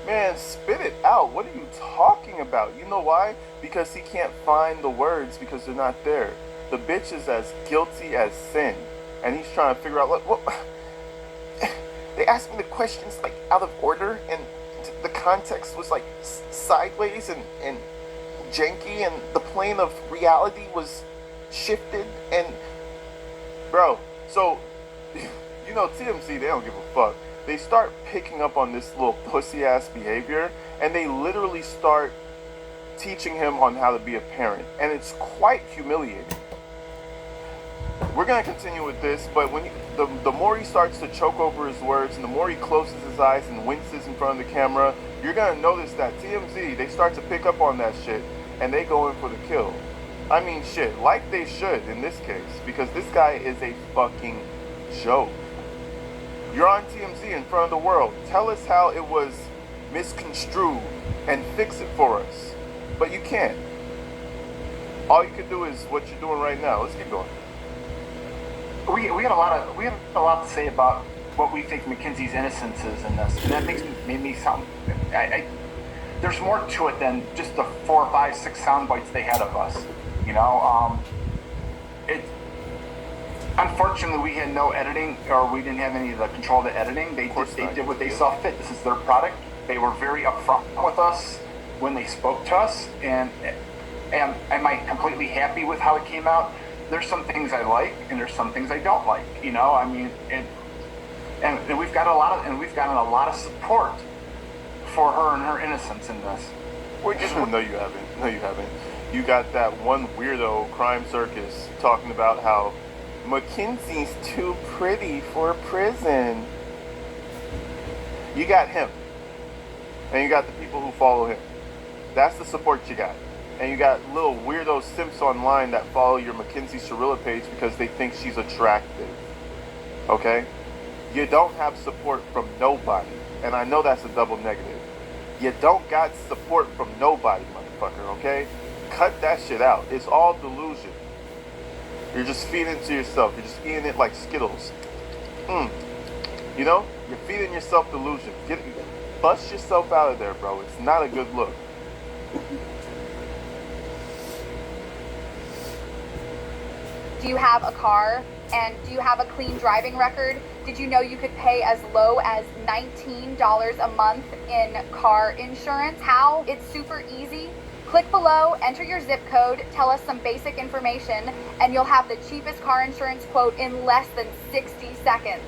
Speaker 2: Man, spit it out. What are you talking about? You know why? Because he can't find the words because they're not there. The bitch is as guilty as sin. And he's trying to figure out, what they asked me the questions like out of order, and the context was like sideways and janky, and the plane of reality was shifted. And bro, so you know, TMZ, they don't give a fuck. They start picking up on this little pussy ass behavior, and they literally start teaching him on how to be a parent, and it's quite humiliating. We're gonna continue with this, but when the more he starts to choke over his words, and the more he closes his eyes and winces in front of the camera, you're gonna notice that TMZ, they start to pick up on that shit, and they go in for the kill. I mean, shit, like they should in this case, because this guy is a fucking joke. You're on TMZ in front of the world. Tell us how it was misconstrued and fix it for us. But you can't. All you can do is what you're doing right now. Let's keep going.
Speaker 6: we had a lot to say about what we think Mckenzie's innocence is in this, and that made me sound. There's more to it than just the 4, 5, 6 sound bites they had of us. You know, unfortunately, we had no editing, or we didn't have any of the control of the editing. They did what they saw fit. This is their product. They were very upfront with us when they spoke to us, and am I completely happy with how it came out? There's some things I like, and there's some things I don't like. You know, I mean, and we've gotten a lot of support for her and her innocence in this.
Speaker 2: No, you haven't. No, you haven't. You got that one weirdo crime circus talking about how Mckenzie's too pretty for prison. You got him. And you got the people who follow him. That's the support you got. And you got little weirdo simps online that follow your Mckenzie Cirilla page because they think she's attractive. Okay? You don't have support from nobody. And I know that's a double negative. You don't got support from nobody, motherfucker, okay? Cut that shit out. It's all delusion. You're just feeding it to yourself. You're just eating it like Skittles. You know? You're feeding yourself delusion. Bust yourself out of there, bro. It's not a good look.
Speaker 8: Do you have a car? And do you have a clean driving record? Did you know you could pay as low as $19 a month in car insurance? How? It's super easy. Click below, enter your zip code, tell us some basic information, and you'll have the cheapest car insurance quote in less than 60 seconds.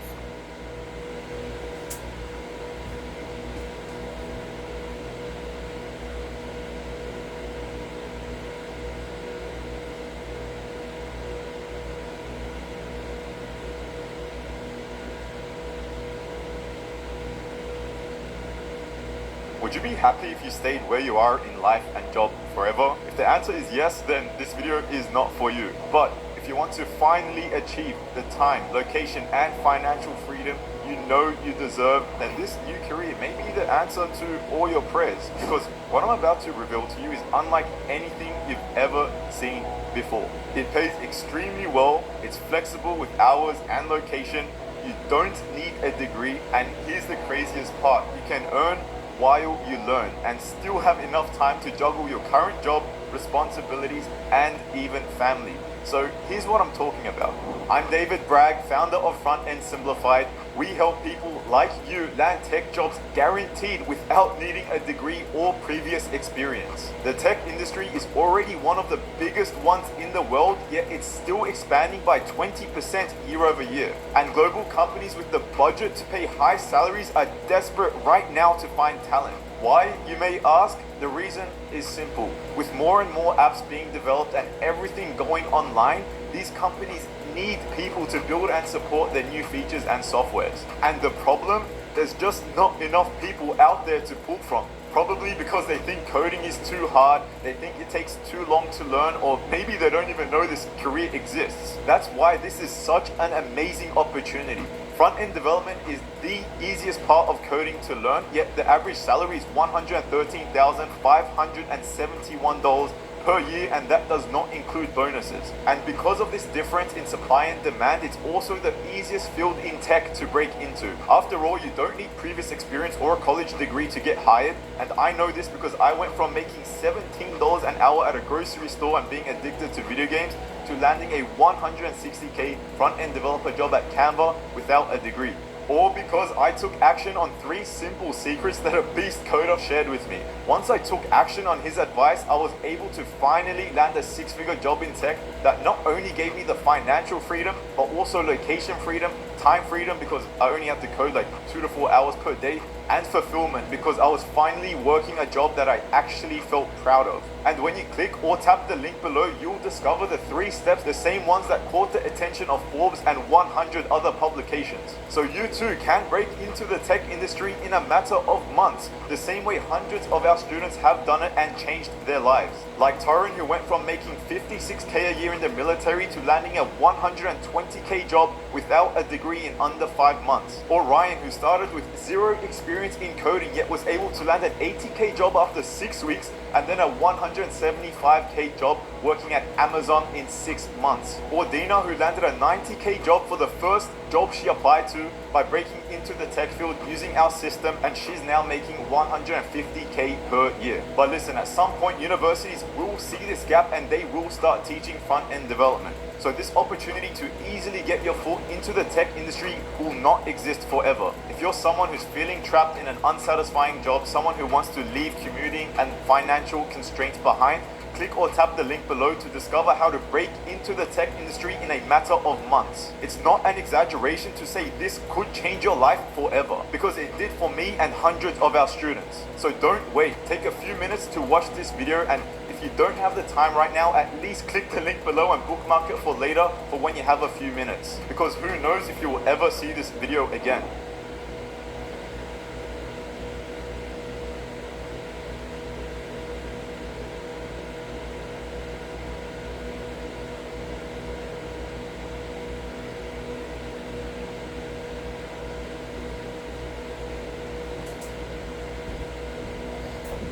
Speaker 9: Would you be happy if you stayed where you are in life and job forever? If the answer is yes, then this video is not for you. But if you want to finally achieve the time, location, and financial freedom you know you deserve, then this new career may be the answer to all your prayers. Because what I'm about to reveal to you is unlike anything you've ever seen before. It pays extremely well, it's flexible with hours and location, you don't need a degree, and here's the craziest part, you can earn while you learn and still have enough time to juggle your current job, responsibilities, and even family. So here's what I'm talking about. I'm David Bragg, founder of Front End Simplified. We help people like you land tech jobs guaranteed without needing a degree or previous experience. The tech industry is already one of the biggest ones in the world, yet it's still expanding by 20% year over year. And global companies with the budget to pay high salaries are desperate right now to find talent. Why, you may ask? The reason is simple. With more and more apps being developed and everything going online, these companies need people to build and support their new features and softwares. And the problem? There's just not enough people out there to pull from. Probably because they think coding is too hard, they think it takes too long to learn, or maybe they don't even know this career exists. That's why this is such an amazing opportunity. Front-end development is the easiest part of coding to learn, yet the average salary is $113,571 per year, and that does not include bonuses. And because of this difference in supply and demand, it's also the easiest field in tech to break into. After all, you don't need previous experience or a college degree to get hired, and I know this because I went from making $17 an hour at a grocery store and being addicted to video games to landing a $160K front-end developer job at Canva without a degree. Or because I took action on 3 simple secrets that a beast coder shared with me. Once I took action on his advice, I was able to finally land a 6-figure job in tech that not only gave me the financial freedom, but also location freedom, time freedom because I only had to code like 2 to 4 hours per day, and fulfillment because I was finally working a job that I actually felt proud of. And when you click or tap the link below, you'll discover the 3 steps, the same ones that caught the attention of Forbes and 100 other publications. So you too can break into the tech industry in a matter of months, the same way hundreds of our students have done it and changed their lives. Like Torrin, who went from making $56K a year in the military to landing a $120K job without a degree in under 5 months. Or Ryan, who started with 0 experience in coding yet was able to land an $80K job after 6 weeks and then a $175K job working at Amazon in 6 months. Or Dina, who landed a $90K job for the first job she applied to by breaking into the tech field using our system, and she's now making $150K per year. But listen, at some point universities will see this gap and they will start teaching front-end development. So this opportunity to easily get your foot into the tech industry will not exist forever. If you're someone who's feeling trapped in an unsatisfying job, someone who wants to leave commuting and financial constraints behind, click or tap the link below to discover how to break into the tech industry in a matter of months. It's not an exaggeration to say this could change your life forever, because it did for me and hundreds of our students. So don't wait, take a few minutes to watch this video, and if you don't have the time right now, at least click the link below and bookmark it for later, for when you have a few minutes, because who knows if you will ever see this video again.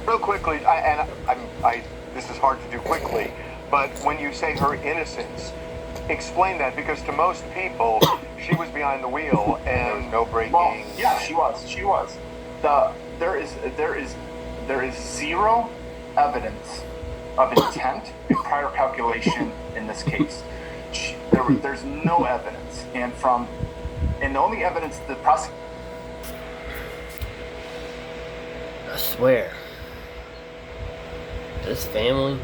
Speaker 7: Real quickly, this is hard to do quickly, but when you say her innocence, explain that, because to most people, she was behind the wheel and no braking.
Speaker 6: Well, yeah, she was. There is 0 evidence of intent and prior calculation in this case. There's no evidence, and the only evidence the prosecutor.
Speaker 1: I swear. This family,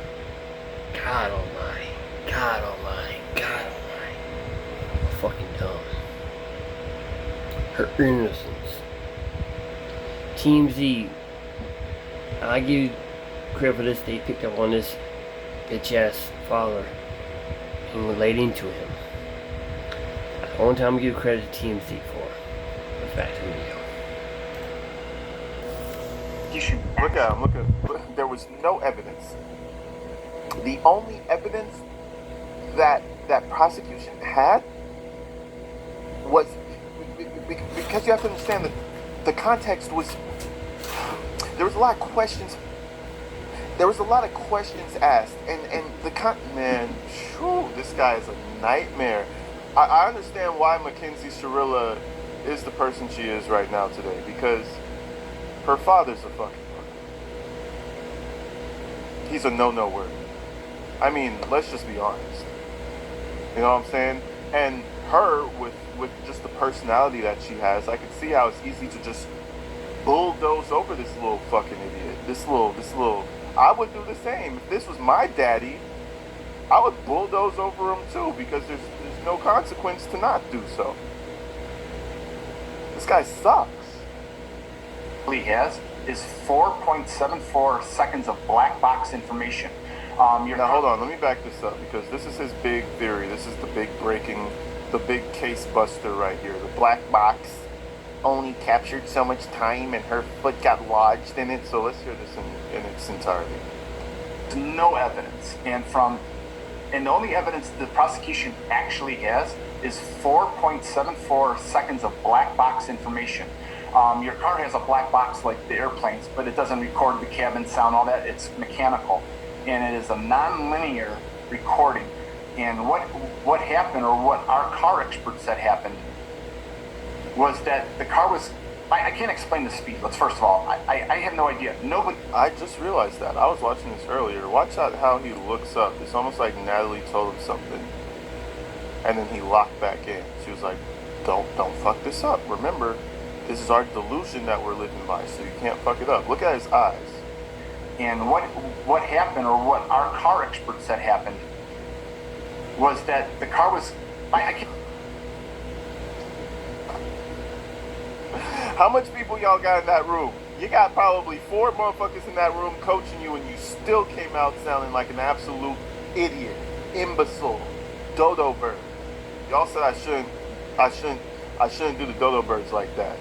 Speaker 1: God almighty, God almighty, God almighty. Fucking dumb. Her innocence. Team Z, I give you credit for this. They picked up on this bitch ass father and relate into him. That's the only time I give credit to Team Z for. Let's back to the video.
Speaker 2: Look at him, look. There was no evidence. The only evidence that prosecution had was, because you have to understand that the context was, there was a lot of questions. There was a lot of questions asked, and man, shoo, this guy is a nightmare. I understand why Mckenzie Shirilla is the person she is right now today, because her father's a fucking fucker. He's a no word. I mean, let's just be honest. You know what I'm saying? And her, with just the personality that she has, I could see how it's easy to just bulldoze over this little fucking idiot. This little. I would do the same. If this was my daddy, I would bulldoze over him too, because there's no consequence to not do so. This guy sucks.
Speaker 6: He has is 4.74 seconds of black box information.
Speaker 2: Now hold on, let me back this up, because this is his big theory. This is the big breaking, the big case buster right here. The black box
Speaker 10: only captured so much time and her foot got lodged in it. So let's hear this in its entirety.
Speaker 6: No evidence, and the only evidence the prosecution actually has is 4.74 seconds of black box information. Your car has a black box like the airplanes, but it doesn't record the cabin sound, all that. It's mechanical, and it is a non-linear recording. And what happened, or what our car expert said happened, was that the car was. I can't explain the speed. Let's first of all, I have no idea. Nobody.
Speaker 10: I just realized that. I was watching this earlier. Watch out how he looks up. It's almost like Natalie told him something, and then he locked back in. She was like, "Don't fuck this up. Remember, this is our delusion that we're living by, so you can't fuck it up." Look at his eyes.
Speaker 6: And what happened, or what our car expert said happened, was that the car was. I can't.
Speaker 10: How much people y'all got in that room? You got probably 4 motherfuckers in that room coaching you, and you still came out sounding like an absolute idiot, imbecile, dodo bird. Y'all said I shouldn't do the dodo birds like that.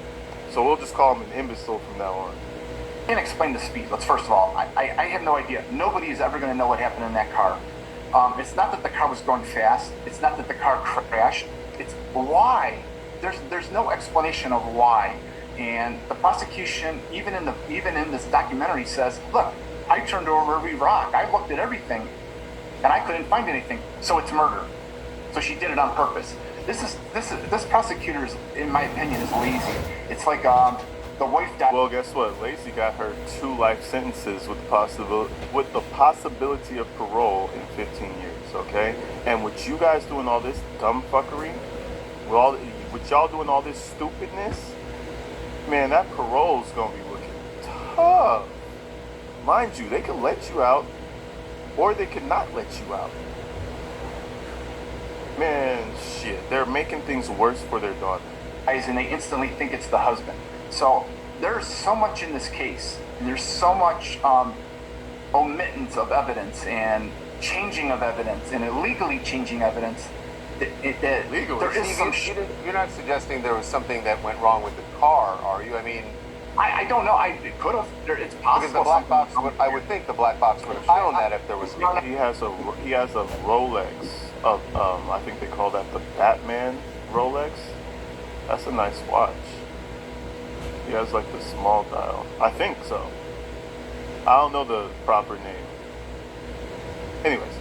Speaker 10: So we'll just call him an imbecile from now on.
Speaker 6: I can't explain the speed. Let's first of all, I have no idea. Nobody is ever going to know what happened in that car. It's not that the car was going fast. It's not that the car crashed. It's why. There's no explanation of why. And the prosecution, even in this documentary, says, look, I turned over every rock. I looked at everything, and I couldn't find anything. So it's murder. So she did it on purpose. This prosecutor, is, in my opinion, is lazy. It's like the wife died.
Speaker 10: Well, guess what? Lacey got her 2 life sentences with the possibility of parole in 15 years. Okay, and with you guys doing all this dumb fuckery, with y'all doing all this stupidness. Man, that parole's gonna be looking tough. Mind you, they could let you out, or they could not let you out. Man, shit, they're making things worse for their daughter.
Speaker 6: And they instantly think it's the husband. So there's so much in this case, and there's so much omittance of evidence, and changing of evidence, and illegally changing evidence.
Speaker 7: Legally?
Speaker 6: There is some
Speaker 7: You're not suggesting there was something that went wrong with the car, are you? I mean,
Speaker 6: I don't know. It could have. It's possible.
Speaker 7: because the black box I would think the black box would have shown that if there was.
Speaker 10: He has a Rolex of I think they call that the Batman Rolex. That's a nice watch. He has like the small dial. I think so. I don't know the proper name. Anyways.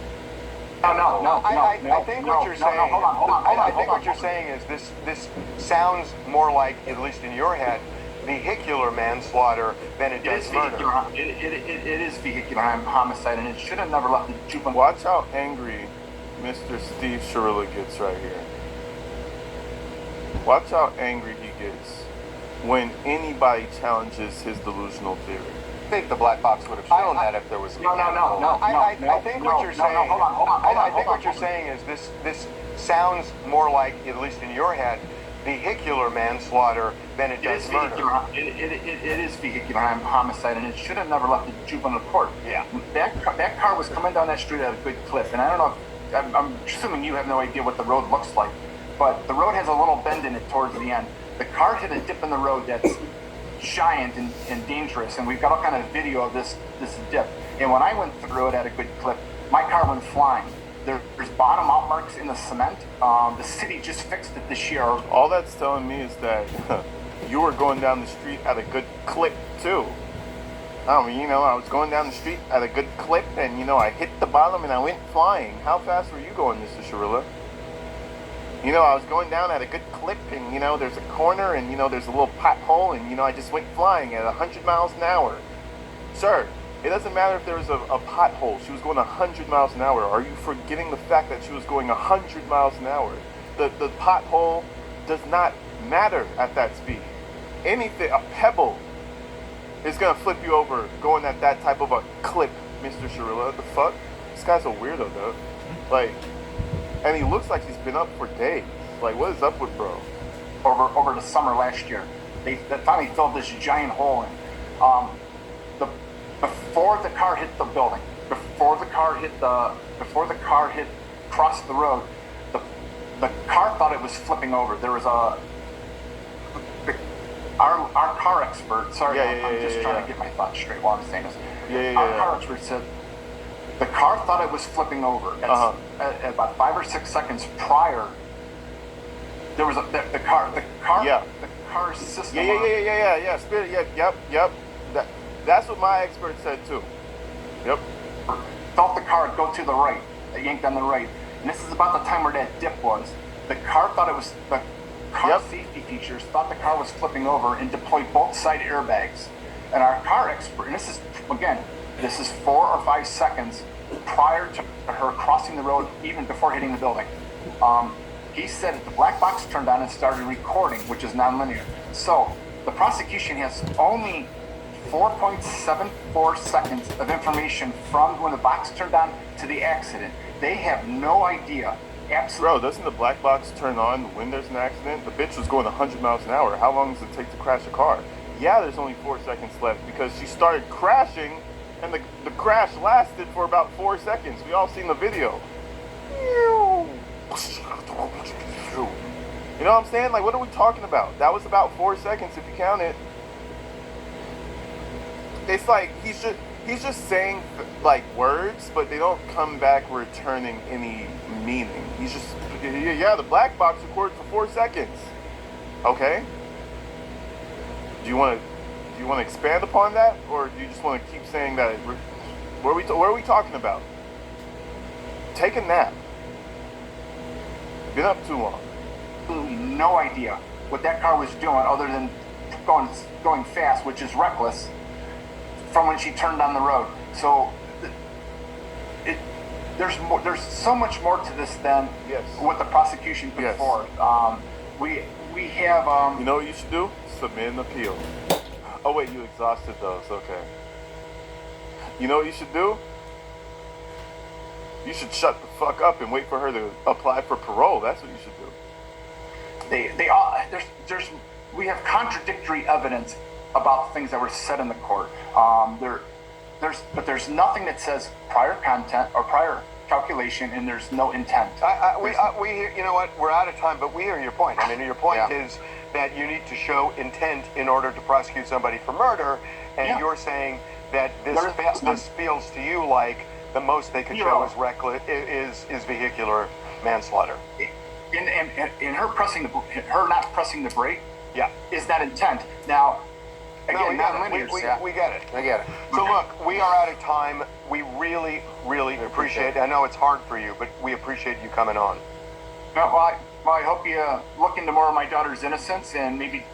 Speaker 6: No.
Speaker 7: I think what you're saying.
Speaker 6: Hold on.
Speaker 7: I think what you're saying is this sounds more like, at least in your head, vehicular manslaughter than it does murder.
Speaker 6: It is vehicular homicide, and it should have never left the juvenile.
Speaker 10: Watch how angry Mr. Steve Sharilla gets right here. Watch how angry he gets when anybody challenges his delusional theory.
Speaker 7: I think the black box would have shown that if there was.
Speaker 6: No.
Speaker 7: I think what you're saying.
Speaker 6: Hold on.
Speaker 7: I think what you're saying is this sounds more like, at least in your head, vehicular manslaughter than it does murder.
Speaker 6: It is vehicular homicide, and it should have never left the juvenile court.
Speaker 7: Yeah.
Speaker 6: That car was coming down that street at a good clip, and I don't know. I'm assuming you have no idea what the road looks like, but the road has a little bend in it towards the end. The car hit a dip in the road that's giant and dangerous, and we've got all kind of video of this dip. And when I went through it at a good clip, my car went flying. There's bottom out marks in the cement. The city just fixed it this year.
Speaker 10: All that's telling me is that you were going down the street at a good clip too. I mean, I was going down the street at a good clip, and I hit the bottom and I went flying. How fast were you going, Mr. Sharilla? I was going down at a good clip, and there's a corner, and there's a little pothole, and I just went flying at 100 miles an hour. Sir, it doesn't matter if there was a pothole. She was going 100 miles an hour. Are you forgetting the fact that she was going 100 miles an hour? The pothole does not matter at that speed. Anything, a pebble, is gonna flip you over going at that type of a clip, Mr. Sharilla. What the fuck? This guy's a weirdo, though. And he looks like he's been up for days. What is up with bro?
Speaker 6: Over the summer last year, they finally filled this giant hole in. Before the car hit the building, before the car crossed the road, the car thought it was flipping over. There was our car expert. Sorry, I'm just trying to
Speaker 2: yeah.
Speaker 6: get my thoughts straight while I'm saying this.
Speaker 2: Yeah.
Speaker 6: Our car expert said the car thought it was flipping over. At about 5 or 6 seconds prior, there was the car system.
Speaker 2: Yeah. Spirit. Yep. That's what my expert said too. Yep.
Speaker 6: Felt the car go to the right. It yanked on the right, and this is about the time where that dip was. The car thought it was the car safety features thought the car was flipping over and deployed both side airbags. And our car expert, and this is 4 or 5 seconds prior to her crossing the road, even before hitting the building. He said that the black box turned on and started recording, which is nonlinear. So the prosecution has only 4.74 seconds of information from when the box turned on to the accident. They have no idea. Absolutely.
Speaker 2: Bro, doesn't the black box turn on when there's an accident? The bitch was going 100 miles an hour. How long does it take to crash a car? Yeah, there's only 4 seconds left because she started crashing and the crash lasted for about 4 seconds. We all seen the video. You know what I'm saying? Like, what are we talking about? That was about 4 seconds if you count it. It's like he's just saying like words, but they don't come back returning any meaning. He's just the black box recorded for 4 seconds. Okay. Do you want to expand upon that, or do you just want to keep saying that? What are we talking about? Take a nap. Been up too long.
Speaker 6: No idea what that car was doing other than going fast, which is reckless, from when she turned on the road. So there's so much more to this than what the prosecution put forth. We have
Speaker 2: you know what you should do? Submit an appeal. Oh wait, you exhausted those. Okay. You know what you should do? You should shut the fuck up and wait for her to apply for parole. That's what you should do.
Speaker 6: They all we have contradictory evidence about things that were said in the court. There's nothing that says prior content or prior calculation, and there's no intent.
Speaker 7: We you know what? We're out of time, but we hear your point. I mean, your point is that you need to show intent in order to prosecute somebody for murder, and you're saying that this feels to you like the most they could show is reckless, is vehicular manslaughter.
Speaker 6: In her not pressing the brake, is that intent. Now, again,
Speaker 7: we get it. I get it. So look, we are out of time. We really, really appreciate it. I know it's hard for you, but we appreciate you coming on.
Speaker 6: Well, I hope you look into more of my daughter's innocence and maybe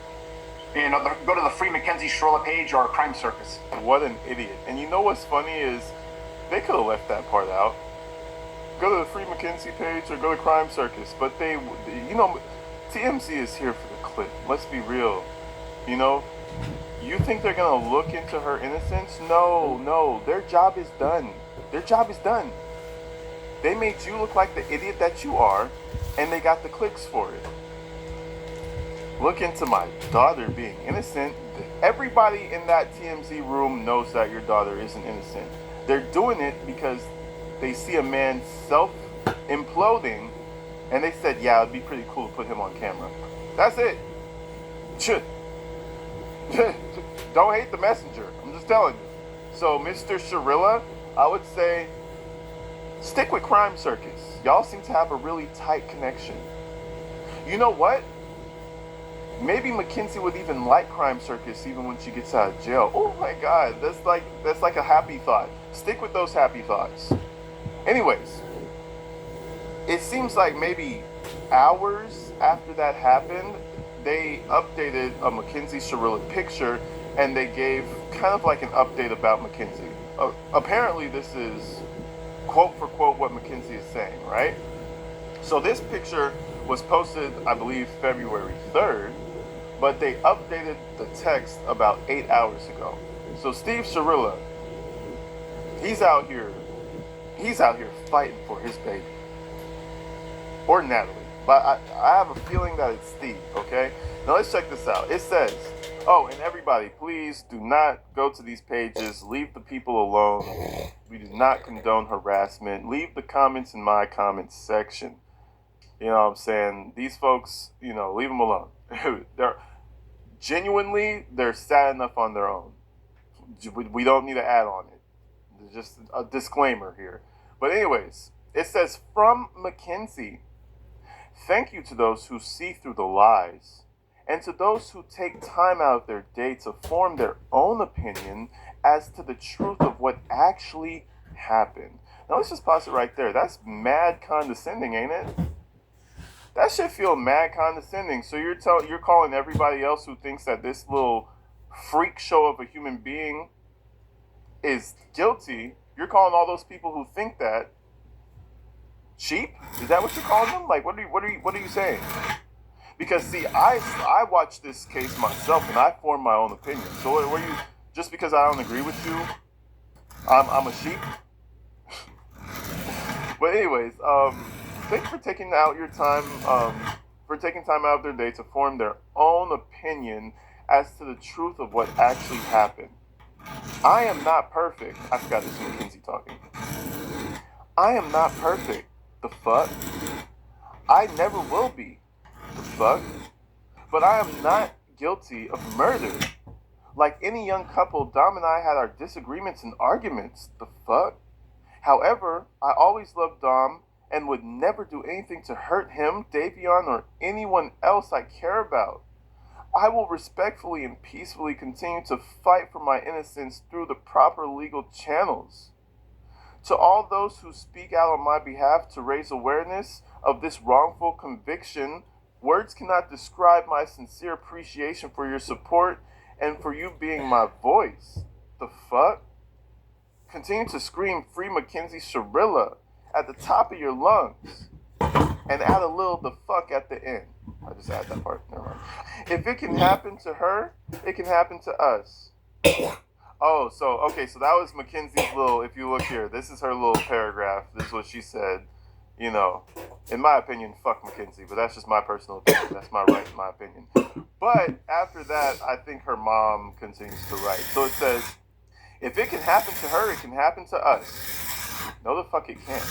Speaker 6: go to the Free Mckenzie Schrolla page or Crime Circus.
Speaker 2: What an idiot. And you know what's funny is they could have left that part out. Go to the Free Mckenzie page or go to Crime Circus. But they, TMZ is here for the clip. Let's be real. You think they're going to look into her innocence? No. Their job is done. They made you look like the idiot that you are, and they got the clicks for it. Look into my daughter being innocent. Everybody in that TMZ room knows that your daughter isn't innocent. They're doing it because they see a man self-imploding, and they said, yeah, it'd be pretty cool to put him on camera. That's it. Don't hate the messenger. I'm just telling you. So, Mr. Schrolla, I would say stick with Crime Circus. Y'all seem to have a really tight connection. You know what? Maybe Mckenzie would even like Crime Circus even when she gets out of jail. Oh my God, that's like a happy thought. Stick with those happy thoughts. Anyways, it seems like maybe hours after that happened, they updated a Mckenzie Schrolla picture, and they gave kind of like an update about Mckenzie. Apparently this is quote for quote what Mckenzie is saying, right? So this picture was posted, I believe, February 3rd, but they updated the text about 8 hours ago. So Steve Schrolla, he's out here fighting for his baby. Or Natalie. But I have a feeling that it's Steve, okay? Now let's check this out. It says, and everybody, please do not go to these pages. Leave the people alone. We do not condone harassment. Leave the comments in my comments section. You know what I'm saying? These folks, leave them alone.
Speaker 10: genuinely, they're sad enough on their own. We don't need to add on it. Just a disclaimer here. But anyways, it says, from Mckenzie, thank you to those who see through the lies, and to those who take time out of their day to form their own opinion as to the truth of what actually happened. Now let's just pause it right there. That's mad condescending, ain't it? That should feel mad condescending. So you're calling everybody else who thinks that this little freak show of a human being is guilty. You're calling all those people who think that sheep? Is that what you're calling them? Like, what are you saying? Because see, I watched this case myself and I formed my own opinion. So were you just because I don't agree with you, I'm a sheep? But anyways, thanks for taking out your time, for taking time out of their day to form their own opinion as to the truth of what actually happened. I am not perfect. I forgot this is Mckenzie talking. I am not perfect. The fuck? I never will be. The fuck? But I am not guilty of murder. Like any young couple, Dom and I had our disagreements and arguments. The fuck? However, I always loved Dom and would never do anything to hurt him, Davion, or anyone else I care about. I will respectfully and peacefully continue to fight for my innocence through the proper legal channels. To all those who speak out on my behalf to raise awareness of this wrongful conviction, words cannot describe my sincere appreciation for your support and for you being my voice. The fuck? Continue to scream Free Mckenzie Shirilla at the top of your lungs and add a little the fuck at the end. I just add that part. Never mind. If it can happen to her, it can happen to us. Oh, so that was Mckenzie's little, if you look here, this is her little paragraph. This is what she said. You know, in my opinion, fuck Mckenzie, but that's just my personal opinion. That's my right, in my opinion. But after that, I think her mom continues to write. So it says, if it can happen to her, it can happen to us. No, the fuck it can't.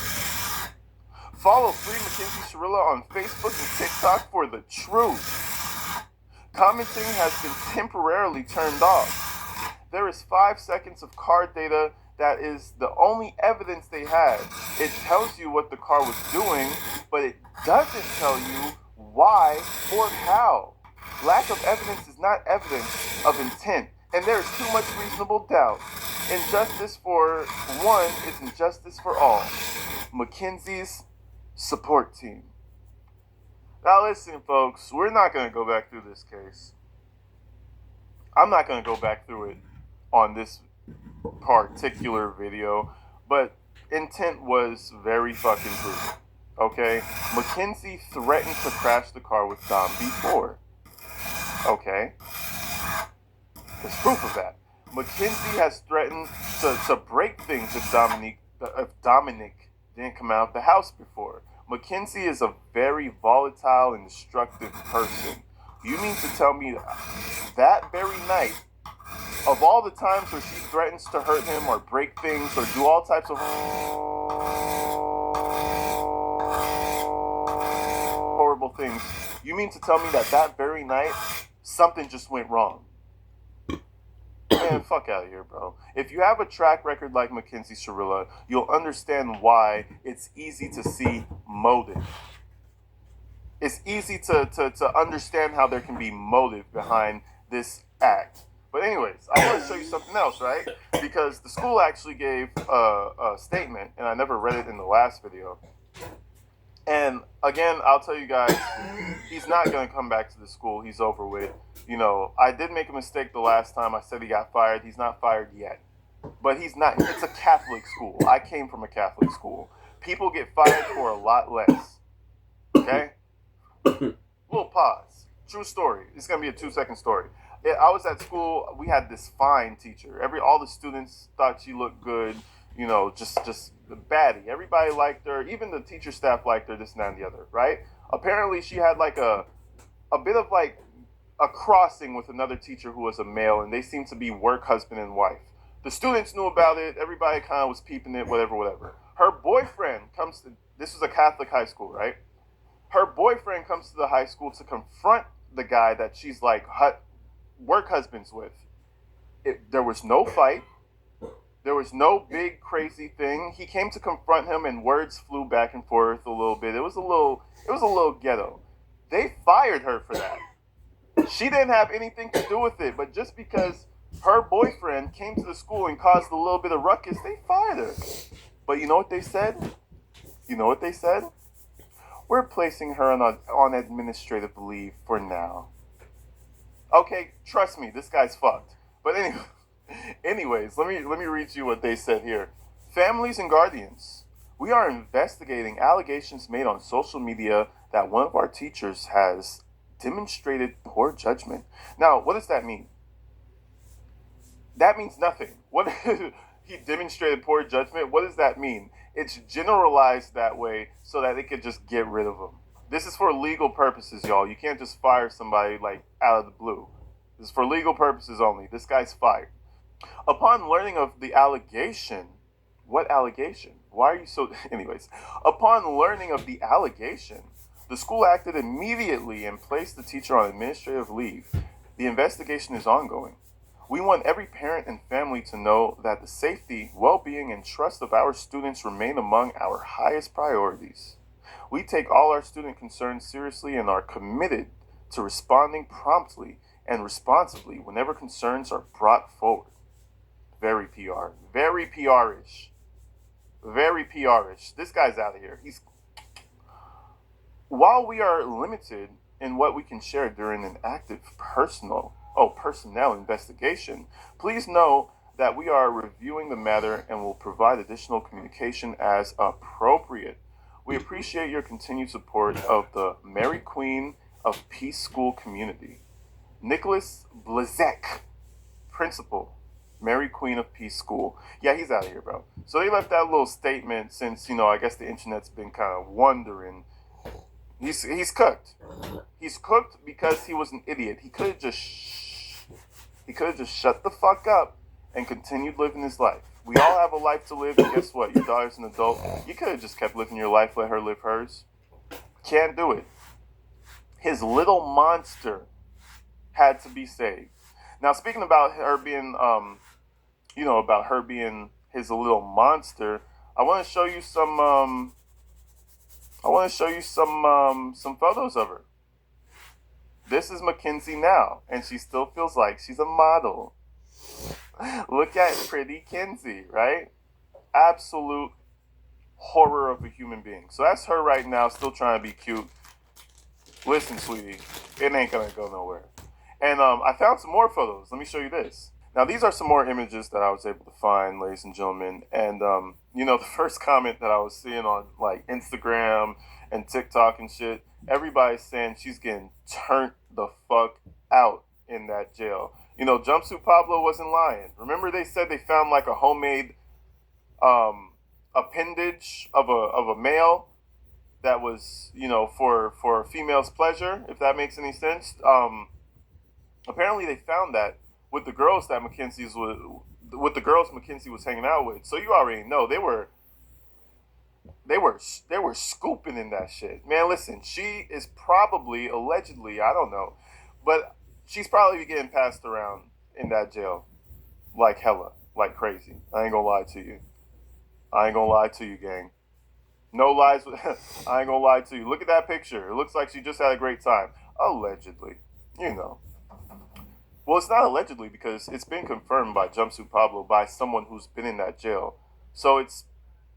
Speaker 10: Follow Free Mckenzie Shirilla on Facebook and TikTok for the truth. Commenting has been temporarily turned off. There is 5 seconds of car data that is the only evidence they had. It tells you what the car was doing, but it doesn't tell you why or how. Lack of evidence is not evidence of intent, and there is too much reasonable doubt. Injustice for one is injustice for all. Mckenzie's support team. Now listen, folks, we're not going to go back through this case. I'm not going to go back through it on this particular video, but intent was very fucking proven. Okay? Mckenzie threatened to crash the car with Dom before. Okay? There's proof of that. Mckenzie has threatened to break things if Dominic didn't come out of the house before. Mckenzie is a very volatile and destructive person. You mean to tell me that very night, of all the times where she threatens to hurt him or break things or do all types of horrible things, you mean to tell me that very night something just went wrong? Man, fuck out of here, bro. If you have a track record like Mckenzie Shirilla, you'll understand why it's easy to see motive. It's easy to understand how there can be motive behind this act. But anyways, I want to show you something else, right? Because the school actually gave a statement, and I never read it in the last video. And again, I'll tell you guys, he's not going to come back to the school. He's over with. You know, I did make a mistake the last time. I said he got fired. He's not fired yet. But he's not. It's a Catholic school. I came from a Catholic school. People get fired for a lot less. Okay? Little pause. True story. It's going to be a 2-second story. I was at school. We had this fine teacher. All the students thought she looked good. You know, just the baddie. Everybody liked her. Even the teacher staff liked her, this and that and the other, right? Apparently, she had like a bit of like a crossing with another teacher who was a male, and they seemed to be work husband and wife. The students knew about it. Everybody kind of was peeping it, whatever. Her boyfriend comes to, this was a Catholic high school, right? Her boyfriend comes to the high school to confront the guy that she's like
Speaker 2: work husbands with. There was no fight. There was no big crazy thing. He came to confront him, and words flew back and forth a little bit. It was a little ghetto. They fired her for that. She didn't have anything to do with it, but just because her boyfriend came to the school and caused a little bit of ruckus, they fired her. But you know what they said? You know what they said? We're placing her on administrative leave for now. Okay, trust me, this guy's fucked. But anyways, let me read you what they said here. Families and guardians, we are investigating allegations made on social media that one of our teachers has demonstrated poor judgment. Now, what does that mean? That means nothing. What he demonstrated poor judgment? What does that mean? It's generalized that way so that they could just get rid of him. This is for legal purposes, y'all. You can't just fire somebody like out of the blue. This is for legal purposes only. This guy's fired. Upon learning of the allegation, what allegation? Why are you so... Anyways, upon learning of the allegation, the school acted immediately and placed the teacher on administrative leave. The investigation is ongoing. We want every parent and family to know that the safety, well-being, and trust of our students remain among our highest priorities. We take all our student concerns seriously and are committed to responding promptly and responsibly whenever concerns are brought forward. Very PR. Very PR-ish. Very PR-ish. This guy's out of here. While we are limited in what we can share during an active personnel investigation, please know that we are reviewing the matter and will provide additional communication as appropriate. We appreciate your continued support of the Mary Queen of Peace School community. Nicholas Blazek, Principal, Mary Queen of Peace School. Yeah, he's out of here, bro. So they left that little statement since, I guess the internet's been kind of wondering. He's cooked. He's cooked because he was an idiot. He could have just shut the fuck up and continued living his life. We all have a life to live, and guess what? Your daughter's an adult. You could have just kept living your life, let her live hers. Can't do it. His little monster had to be saved. Now, speaking about her being, about her being his little monster, I want to show you some photos of her. This is Mckenzie now, and she still feels like she's a model. Look at pretty Kenzie, right? Absolute horror of a human being. So that's her right now, still trying to be cute. Listen, sweetie, it ain't gonna go nowhere. And I found some more photos. Let me show you this. Now, these are some more images that I was able to find, ladies and gentlemen. And, the first comment that I was seeing on, like, Instagram and TikTok and shit, everybody's saying she's getting turned the fuck out in that jail. Jumpsuit Pablo wasn't lying. Remember they said they found, like, a homemade appendage of a male that was, for a female's pleasure, if that makes any sense. Apparently they found that with the girls that Mckenzie was hanging out with. So you already know they were scooping in that shit. Man, listen, she is probably, allegedly, I don't know, but she's probably getting passed around in that jail like hella, like crazy. I ain't gonna lie to you. Gang. No lies. I ain't gonna lie to you. Look at that picture. It looks like she just had a great time. Allegedly. Well, it's not allegedly because it's been confirmed by Jumpsuit Pablo, by someone who's been in that jail. So it's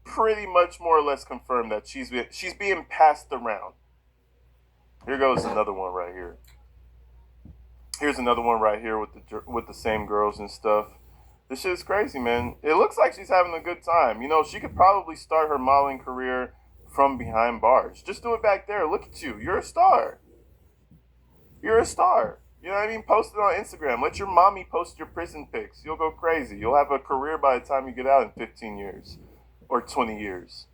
Speaker 2: pretty much more or less confirmed that she's being passed around. Here goes another one right here. Here's another one right here with the same girls and stuff. This shit is crazy, man. It looks like she's having a good time. She could probably start her modeling career from behind bars. Just do it back there. Look at you. You're a star. You're a star. You know what I mean? Post it on Instagram. Let your mommy post your prison pics. You'll go crazy. You'll have a career by the time you get out in 15 years. Or 20 years.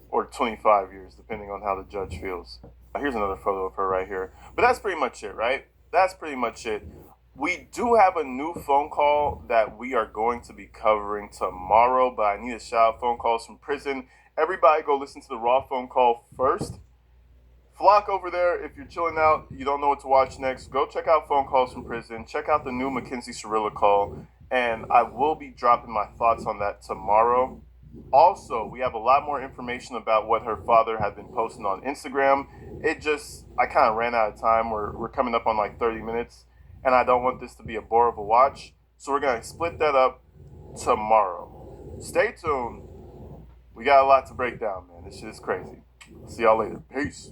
Speaker 2: Or 25 years, depending on how the judge feels. Here's another photo of her right here. But that's pretty much it, right? That's pretty much it. We do have a new phone call that we are going to be covering tomorrow, but I need to shout out phone calls from prison. Everybody go listen to the raw phone call first. flock over there. If you're chilling out, you don't know what to watch next, go check out Phone Calls from Prison. Check out the new Mckenzie Cirilla call. And I will be dropping my thoughts on that tomorrow. Also, we have a lot more information about what her father had been posting on Instagram. I kind of ran out of time. We're coming up on like 30 minutes, and I don't want this to be a bore of a watch. So we're going to split that up tomorrow. Stay tuned. We got a lot to break down, man. This shit is crazy. See y'all later. Peace.